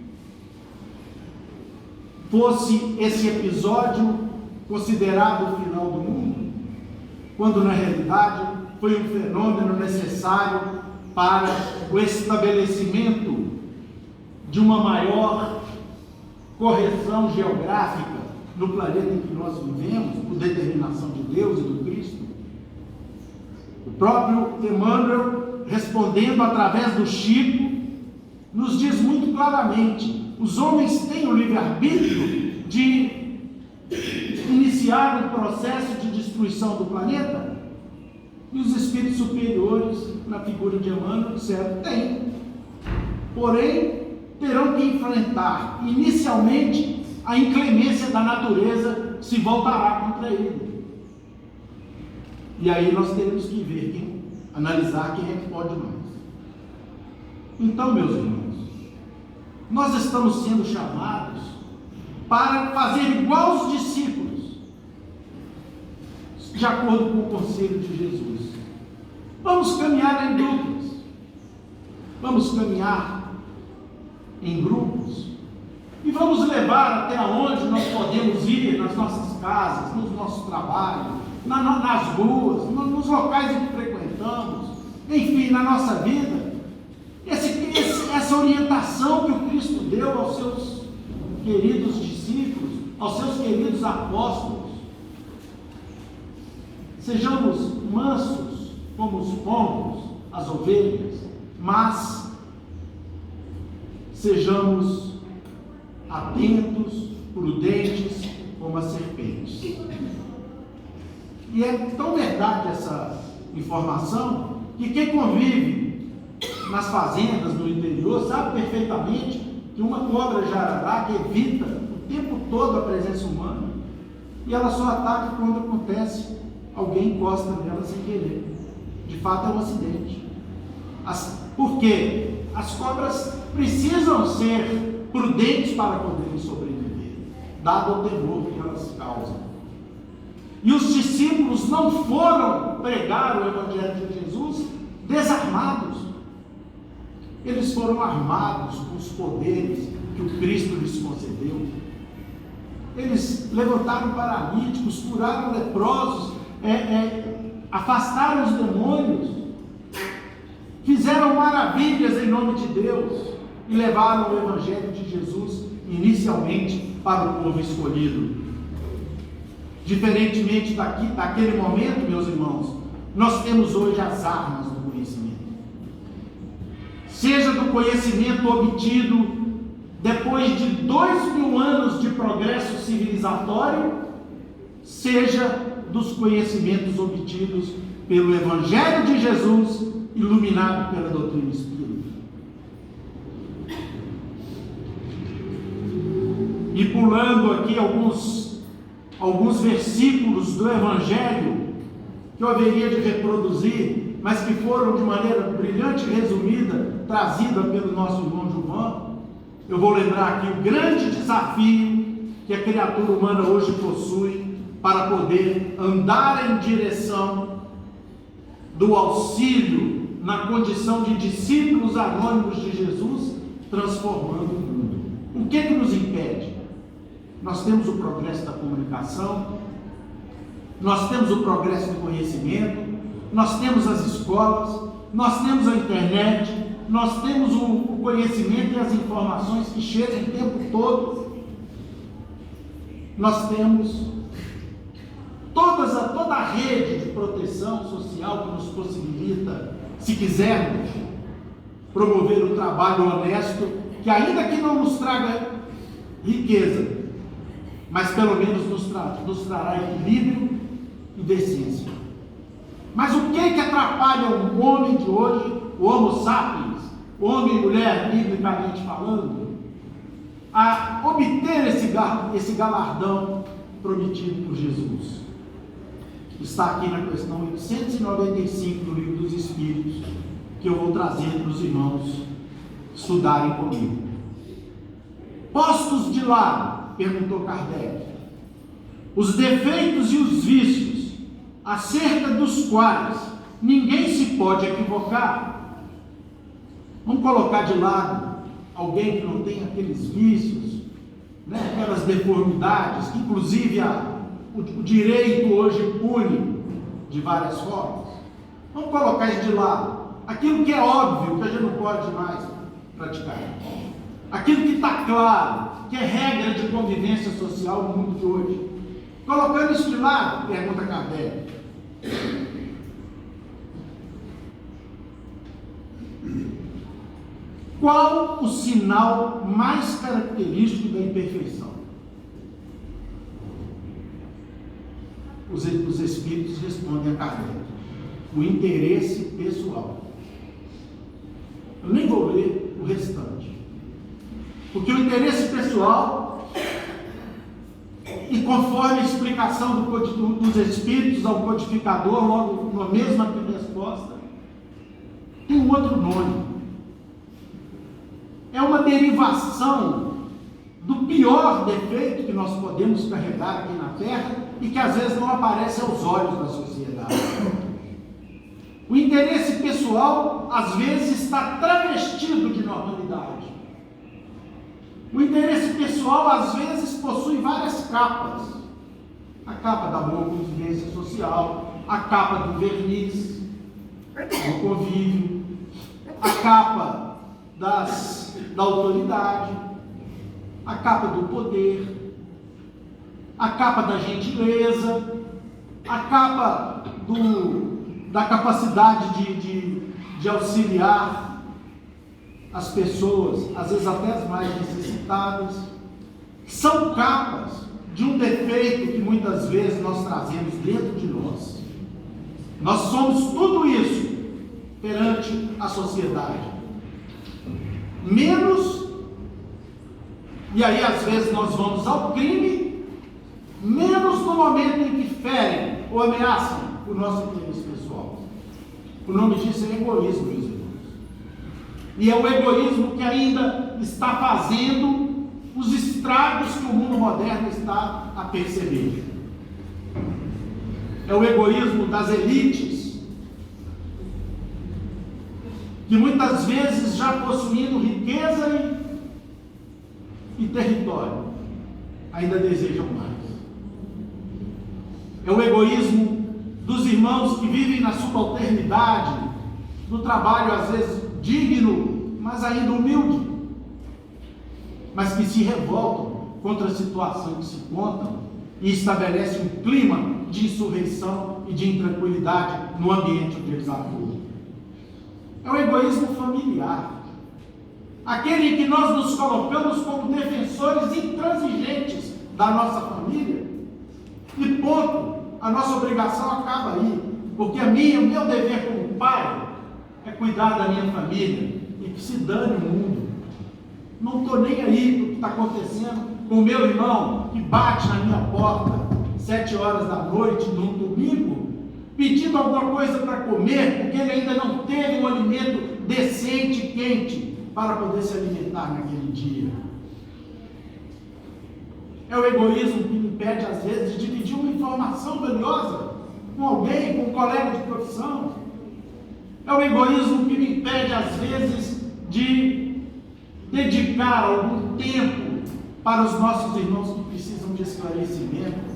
fosse esse episódio considerado o final do mundo, quando na realidade foi um fenômeno necessário para o estabelecimento de uma maior correção geográfica no planeta em que nós vivemos, por determinação de Deus e do Cristo. O próprio Emmanuel, respondendo através do Chico, nos diz muito claramente: os homens têm o livre-arbítrio de iniciar um processo de destruição do planeta? E os espíritos superiores, na figura de Emmanuel, disseram: têm. Porém, terão que enfrentar inicialmente a inclemência da natureza, que se voltará contra ele. E aí nós teremos que ver, analisar quem é que pode mais. Então, meus irmãos, nós estamos sendo chamados para fazer igual aos discípulos, de acordo com o conselho de Jesus. Vamos caminhar em duplas, vamos caminhar em grupos, e vamos levar até onde nós podemos ir, nas nossas casas, nos nossos trabalhos, nas ruas, nos locais em que frequentamos, enfim, na nossa vida, essa orientação que o Cristo deu aos seus queridos discípulos, aos seus queridos apóstolos. Sejamos mansos como os pombos, as ovelhas, mas sejamos atentos, prudentes como as serpentes. E é tão verdade essa informação que quem convive nas fazendas, no interior, sabe perfeitamente que uma cobra jararaca evita o tempo todo a presença humana, e ela só ataca quando acontece, alguém encosta nela sem querer. De fato é um acidente. Por quê? As cobras precisam ser prudentes para poderem sobreviver, dado o temor que elas causam. E os discípulos não foram pregar o Evangelho de Jesus desarmados. Eles foram armados com os poderes que o Cristo lhes concedeu. Eles levantaram paralíticos, curaram leprosos, afastaram os demônios, fizeram maravilhas em nome de Deus e levaram o Evangelho de Jesus inicialmente para o povo escolhido. Diferentemente daquele momento, meus irmãos, nós temos hoje as armas do conhecimento. Seja do conhecimento obtido depois de 2000 anos de progresso civilizatório, seja dos conhecimentos obtidos pelo Evangelho de Jesus, iluminado pela doutrina espírita. E pulando aqui alguns versículos do Evangelho, que eu haveria de reproduzir, mas que foram de maneira brilhante e resumida, trazida pelo nosso irmão Gilvan. Eu vou lembrar aqui o grande desafio que a criatura humana hoje possui para poder andar em direção do auxílio na condição de discípulos anônimos de Jesus, transformando o mundo. O que nos impede? Nós temos o progresso da comunicação, nós temos o progresso do conhecimento, nós temos as escolas, nós temos a internet, nós temos o conhecimento e as informações que chegam o tempo todo. Nós temos toda a rede de proteção social que nos possibilita, se quisermos, promover o trabalho honesto, que ainda que não nos traga riqueza, mas pelo menos nos trará equilíbrio e decência. Mas o que atrapalha o homem de hoje, o Homo sapiens, homem e mulher, biblicamente falando, a obter esse galardão prometido por Jesus? Está aqui na questão 895 do Livro dos Espíritos, que eu vou trazer para os irmãos estudarem comigo. Postos de lado, perguntou Kardec, os defeitos e os vícios, acerca dos quais ninguém se pode equivocar. Vamos colocar de lado alguém que não tem aqueles vícios, aquelas deformidades, que inclusive o direito hoje pune de várias formas. Vamos colocar isso de lado. Aquilo que é óbvio, que a gente não pode mais praticar. Aquilo que está claro, que é regra de convivência social no mundo de hoje. Colocando isso de lado, pergunta Kardec, qual o sinal mais característico da imperfeição? Os espíritos respondem a Kardec: o interesse pessoal. Eu nem vou ler o restante, porque o interesse pessoal, e conforme a explicação dos espíritos ao codificador, logo na mesma resposta, tem um outro nome. É uma derivação do pior defeito que nós podemos carregar aqui na Terra e que às vezes não aparece aos olhos da sociedade. O interesse pessoal às vezes está travestido de normalidade. O interesse pessoal às vezes possui várias capas. A capa da boa convivência social, a capa do verniz, do convívio, a capa da autoridade, a capa do poder, a capa da gentileza, a capa da capacidade de auxiliar as pessoas, às vezes até as mais necessitadas. São capas de um defeito que muitas vezes nós trazemos dentro de nós. Nós somos tudo isso perante a sociedade, menos, e aí às vezes nós vamos ao crime, menos no momento em que ferem ou ameaçam o nosso interesse pessoal. O nome disso é egoísmo, meus irmãos. E é o egoísmo que ainda está fazendo os estragos que o mundo moderno está a perceber. É o egoísmo das elites, que muitas vezes, já possuindo riqueza e território, ainda desejam mais. É o egoísmo dos irmãos que vivem na subalternidade, no trabalho às vezes digno, mas ainda humilde, mas que se revoltam contra a situação em que se encontram e estabelecem um clima de insurreição e de intranquilidade no ambiente onde eles atuam. É o egoísmo familiar, aquele em que nós nos colocamos como defensores intransigentes da nossa família, e ponto, a nossa obrigação acaba aí, porque o meu dever como pai é cuidar da minha família, e que se dane o mundo. Não estou nem aí para o que está acontecendo com o meu irmão que bate na minha porta 7 horas da noite num domingo, pedindo alguma coisa para comer, porque ele ainda não teve um alimento decente e quente para poder se alimentar naquele dia. É o egoísmo que me impede, às vezes, de dividir uma informação valiosa com alguém, com um colega de profissão. É o egoísmo que me impede, às vezes, de dedicar algum tempo para os nossos irmãos que precisam de esclarecimento,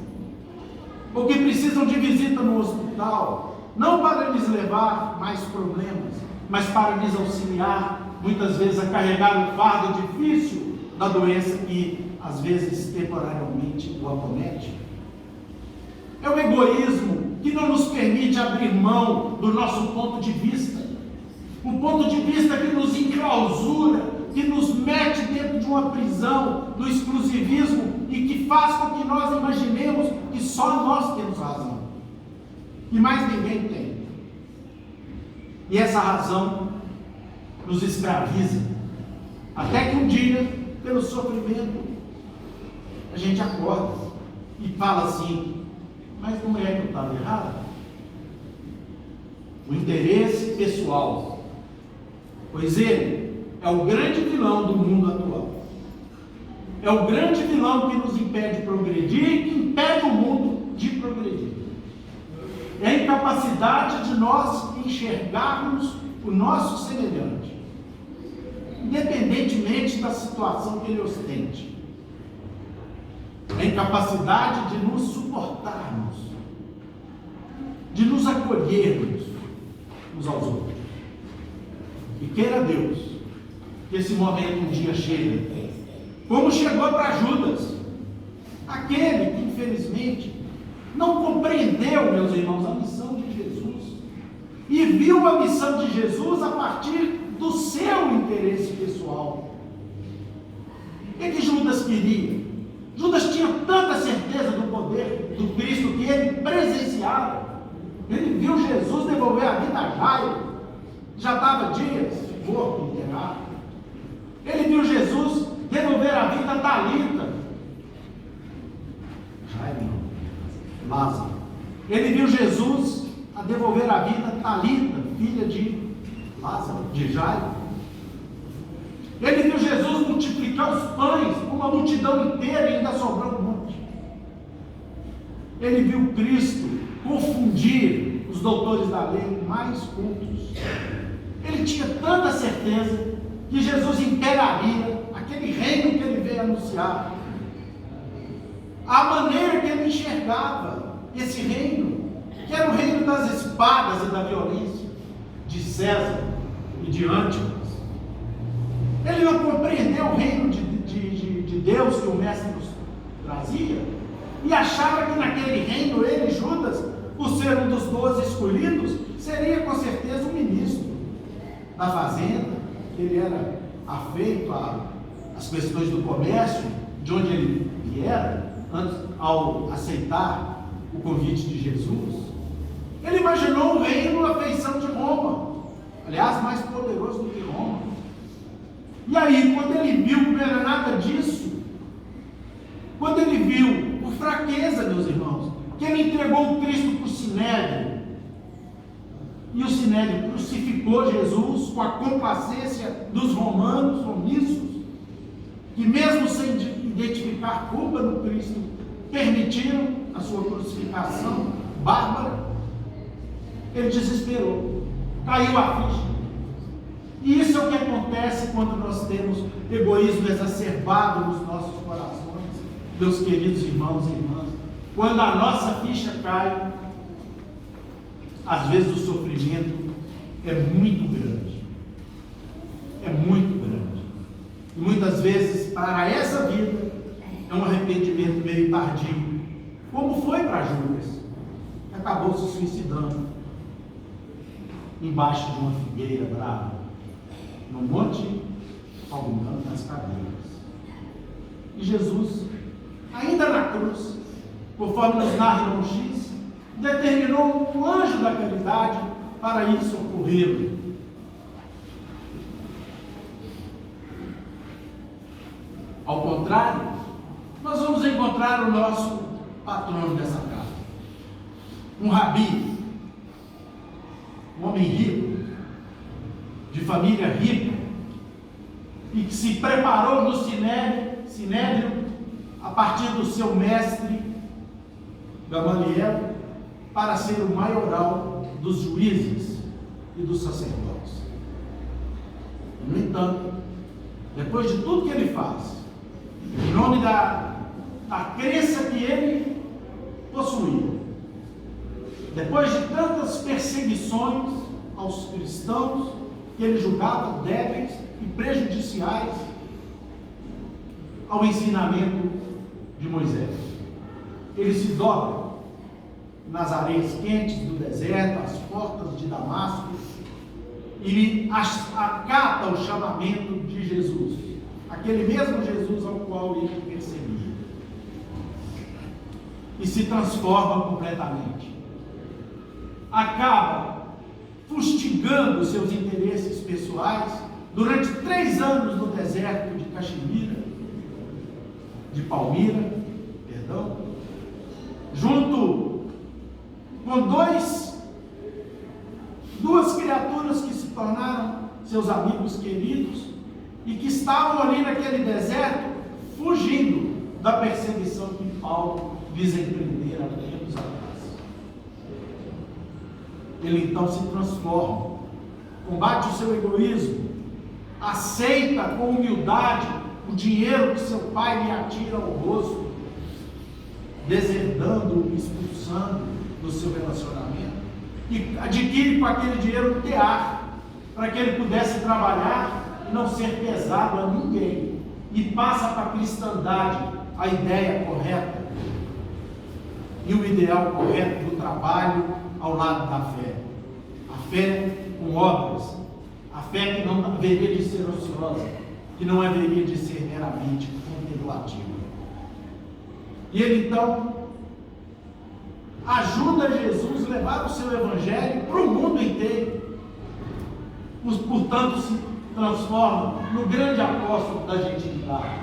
ou que precisam de visita no hospital, não para lhes levar mais problemas, mas para lhes auxiliar, muitas vezes, a carregar o fardo difícil da doença que, às vezes, temporariamente o acomete. É o egoísmo que não nos permite abrir mão do nosso ponto de vista, um ponto de vista que nos enclausura, que nos mete dentro de uma prisão do exclusivismo e que faz com que nós imaginemos que só nós temos razão e mais ninguém tem. E essa razão nos escraviza, até que um dia, pelo sofrimento, a gente acorda e fala assim: mas não é que eu estava errado? O interesse pessoal, pois ele é o grande vilão do mundo atual. É o grande vilão que nos impede de progredir e que impede o mundo de progredir. É a incapacidade de nós enxergarmos o nosso semelhante, independentemente da situação que ele ostente. É a incapacidade de nos suportarmos, de nos acolhermos uns aos outros. E queira Deus que esse momento um dia chegue, como chegou para Judas, aquele que infelizmente não compreendeu, meus irmãos, a missão de Jesus, e viu a missão de Jesus a partir do seu interesse pessoal. O que Judas queria? Judas tinha tanta certeza do poder do Cristo que ele presenciava. Ele viu Jesus devolver a vida a Jairo, já estava dias morto, enterrado. Ele viu Jesus devolver a vida a Talita, Jairo não, Lázaro. Ele viu Jesus a devolver a vida a Talita, filha de Lázaro, de Jairo. Ele viu Jesus multiplicar os pães, uma multidão inteira, e ainda sobrou um monte. Ele viu Cristo confundir os doutores da lei mais cultos. Ele tinha tanta certeza que Jesus imperaria aquele reino que ele veio anunciar. A maneira que ele enxergava esse reino, que era o reino das espadas e da violência, de César e de Antipas. Ele não compreendeu o reino de Deus que o mestre nos trazia, e achava que naquele reino ele, Judas, por ser um dos 12 escolhidos, seria com certeza um ministro da fazenda. Ele era afeito às questões do comércio, de onde ele viera, ao aceitar o convite de Jesus. Ele imaginou um reino à feição de Roma, aliás, mais poderoso do que Roma. E aí, quando ele viu que não era nada disso, quando ele viu, por fraqueza, meus irmãos, que ele entregou o Cristo para o Sinédrio, e o Sinédrio crucificou Jesus com a complacência dos romanos, omissos, que mesmo sem identificar culpa no Cristo, permitiram a sua crucificação bárbara. Ele desesperou, caiu a ficha. E isso é o que acontece quando nós temos egoísmo exacerbado nos nossos corações, meus queridos irmãos e irmãs. Quando a nossa ficha cai, às vezes o sofrimento é muito grande. É muito grande. E muitas vezes, para essa vida, é um arrependimento meio tardio, como foi para Judas, que acabou se suicidando embaixo de uma figueira brava, no monte Almão, nas cadeiras. E Jesus, ainda na cruz, conforme nos narra João X, determinou um anjo da caridade para ir socorrê-lo. Ao contrário, nós vamos encontrar o nosso patrono dessa casa, um rabi, um homem rico, de família rica, e que se preparou no Sinédrio a partir do seu mestre Gamaliel para ser o maioral dos juízes e dos sacerdotes. No entanto, depois de tudo que ele faz, em nome da crença que ele possuía, depois de tantas perseguições aos cristãos que ele julgava débeis e prejudiciais ao ensinamento de Moisés, ele se dobra nas areias quentes do deserto, às portas de Damasco, e acata o chamamento de Jesus, aquele mesmo Jesus ao qual ele perseguia, e se transforma completamente. Acaba fustigando seus interesses pessoais durante 3 anos no deserto de Palmira, junto com duas criaturas que se tornaram seus amigos queridos e que estavam ali naquele deserto fugindo da perseguição que Paulo visa empreender há tempos atrás. Ele então se transforma, combate o seu egoísmo, aceita com humildade o dinheiro que seu pai lhe atira ao rosto, deserdando-o, expulsando do seu relacionamento, e adquire com aquele dinheiro um tear, para que ele pudesse trabalhar e não ser pesado a ninguém, e passa para a cristandade a ideia correta e o ideal correto do trabalho ao lado da fé. A fé com obras, a fé que não haveria de ser ociosa, que não haveria de ser meramente contemplativa. E ele então ajuda Jesus a levar o seu evangelho para o mundo inteiro, portanto se transforma no grande apóstolo da gentilidade.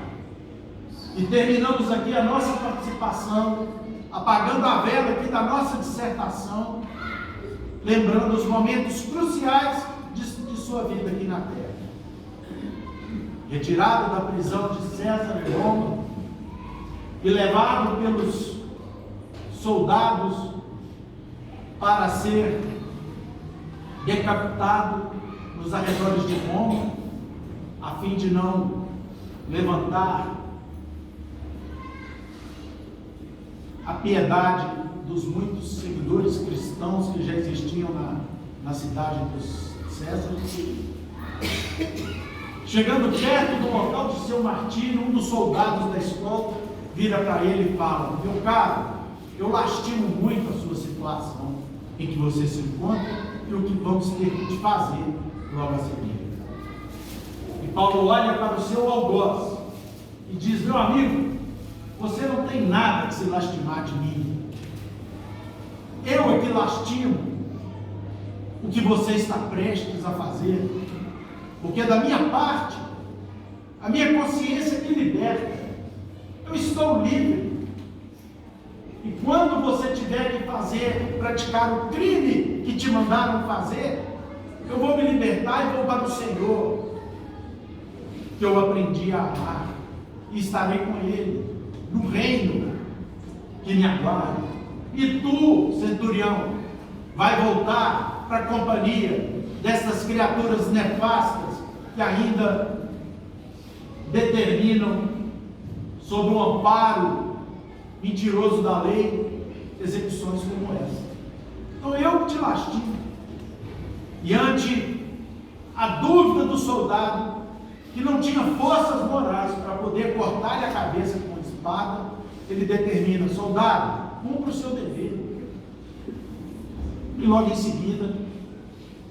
E terminamos aqui a nossa participação, apagando a vela aqui da nossa dissertação, lembrando os momentos cruciais de sua vida aqui na terra. Retirado da prisão de César em Roma e levado pelos soldados para ser decapitado nos arredores de Roma, a fim de não levantar a piedade dos muitos seguidores cristãos que já existiam na cidade dos Césares. Chegando perto do local de seu martírio, um dos soldados da escolta vira para ele e fala: meu caro, eu lastimo muito a sua situação em que você se encontra e o que vamos ter que te fazer logo a seguir. E Paulo olha para o seu algoz e diz: meu amigo, você não tem nada que se lastimar de mim. Eu é que lastimo o que você está prestes a fazer, porque da minha parte, a minha consciência me liberta. Eu estou livre. E quando você tiver que praticar o crime que te mandaram fazer, eu vou me libertar e vou para o Senhor, que eu aprendi a amar, e estarei com Ele no reino que me aguarda. E tu, centurião, vai voltar para a companhia dessas criaturas nefastas que ainda determinam, sob o amparo mentiroso da lei, execuções como essa. Então eu que te lastimo. E ante a dúvida do soldado, que não tinha forças morais para poder cortar-lhe a cabeça com a espada, ele determina: soldado, cumpra o seu dever. E logo em seguida,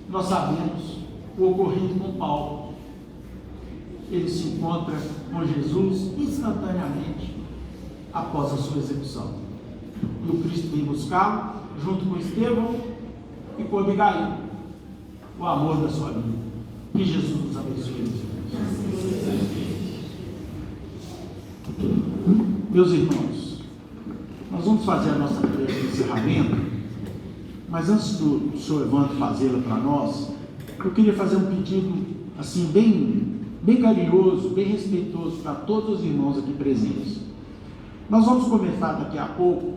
nós sabemos o ocorrido com Paulo. Ele se encontra com Jesus instantaneamente após a sua execução. E o Cristo vem buscá-lo, junto com Estevão e com Abigail, o amor da sua vida. Que Jesus nos abençoe. Meus irmãos, nós vamos fazer a nossa prece de encerramento mas antes do senhor Evandro fazê-la para nós, eu queria fazer um pedido assim bem carinhoso, bem respeitoso para todos os irmãos aqui presentes. Nós vamos começar daqui a pouco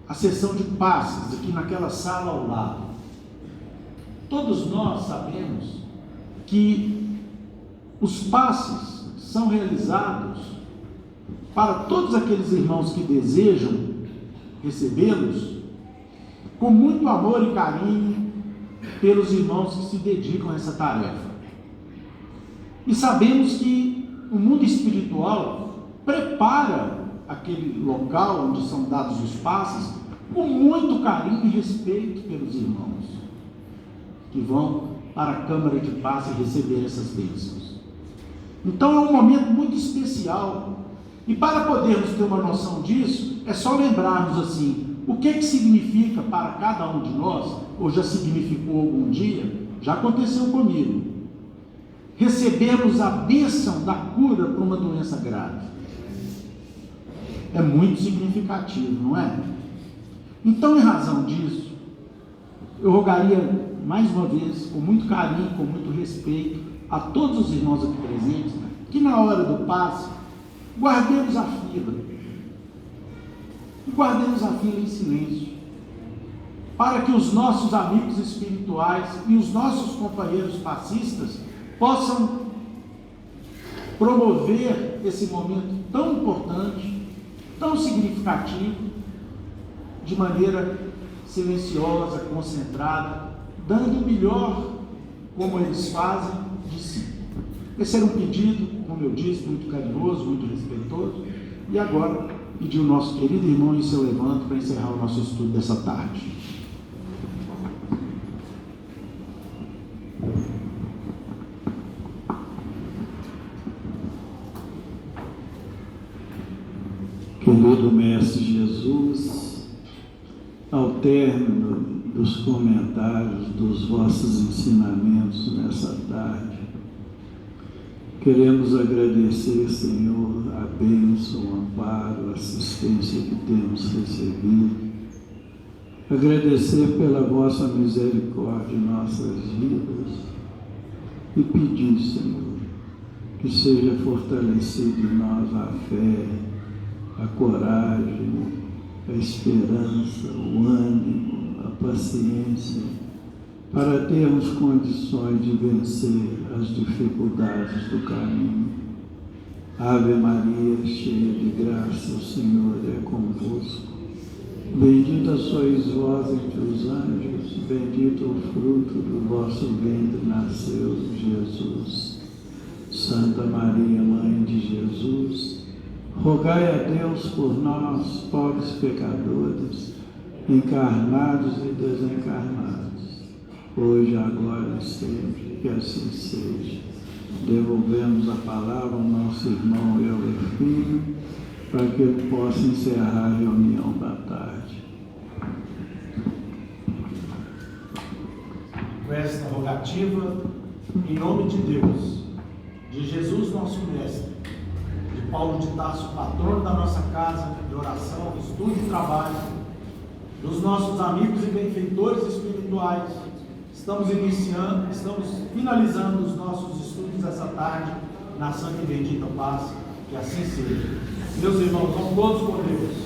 a sessão de passes aqui naquela sala ao lado. Todos nós sabemos que os passes são realizados para todos aqueles irmãos que desejam recebê-los com muito amor e carinho pelos irmãos que se dedicam a essa tarefa. E sabemos que o mundo espiritual prepara aquele local onde são dados os passes com muito carinho e respeito pelos irmãos que vão para a câmara de passe receber essas bênçãos. Então é um momento muito especial, e para podermos ter uma noção disso, é só lembrarmos assim, o que significa para cada um de nós, ou já significou algum dia, já aconteceu comigo, recebermos a bênção da cura para uma doença grave. É muito significativo, não é? Então, em razão disso, eu rogaria mais uma vez, com muito carinho, com muito respeito, a todos os irmãos aqui presentes, que na hora do passe, guardemos a fila. E guardemos a fila em silêncio, para que os nossos amigos espirituais e os nossos companheiros passistas possam promover esse momento tão importante, tão significativo, de maneira silenciosa, concentrada, dando o melhor, como eles fazem, de si. Esse era um pedido, como eu disse, muito carinhoso, muito respeitoso. E agora, pedir o nosso querido irmão e seu Evandro para encerrar o nosso estudo dessa tarde. Querido Mestre Jesus, ao término dos comentários dos vossos ensinamentos nessa tarde, queremos agradecer, Senhor, a bênção, o amparo, a assistência que temos recebido, agradecer pela vossa misericórdia em nossas vidas e pedir, Senhor, que seja fortalecido em nós a fé, a coragem, a esperança, o ânimo, a paciência, para termos condições de vencer as dificuldades do caminho. Ave Maria, cheia de graça, o Senhor é convosco. Bendita sois vós entre os anjos, bendito o fruto do vosso ventre nasceu, Jesus. Santa Maria, Mãe de Jesus, rogai a Deus por nós, pobres pecadores, encarnados e desencarnados, hoje, agora e sempre, que assim seja. Devolvemos a palavra ao nosso irmão Eulerfino, para que ele possa encerrar a reunião da tarde. Com esta rogativa, em nome de Deus, de Jesus nosso Mestre, de Paulo de Tarso, patrono da nossa casa de oração, estudo e trabalho, dos nossos amigos e benfeitores espirituais, estamos finalizando os nossos estudos essa tarde na Santa e Bendita Paz, que assim seja. Meus irmãos, vão todos com Deus.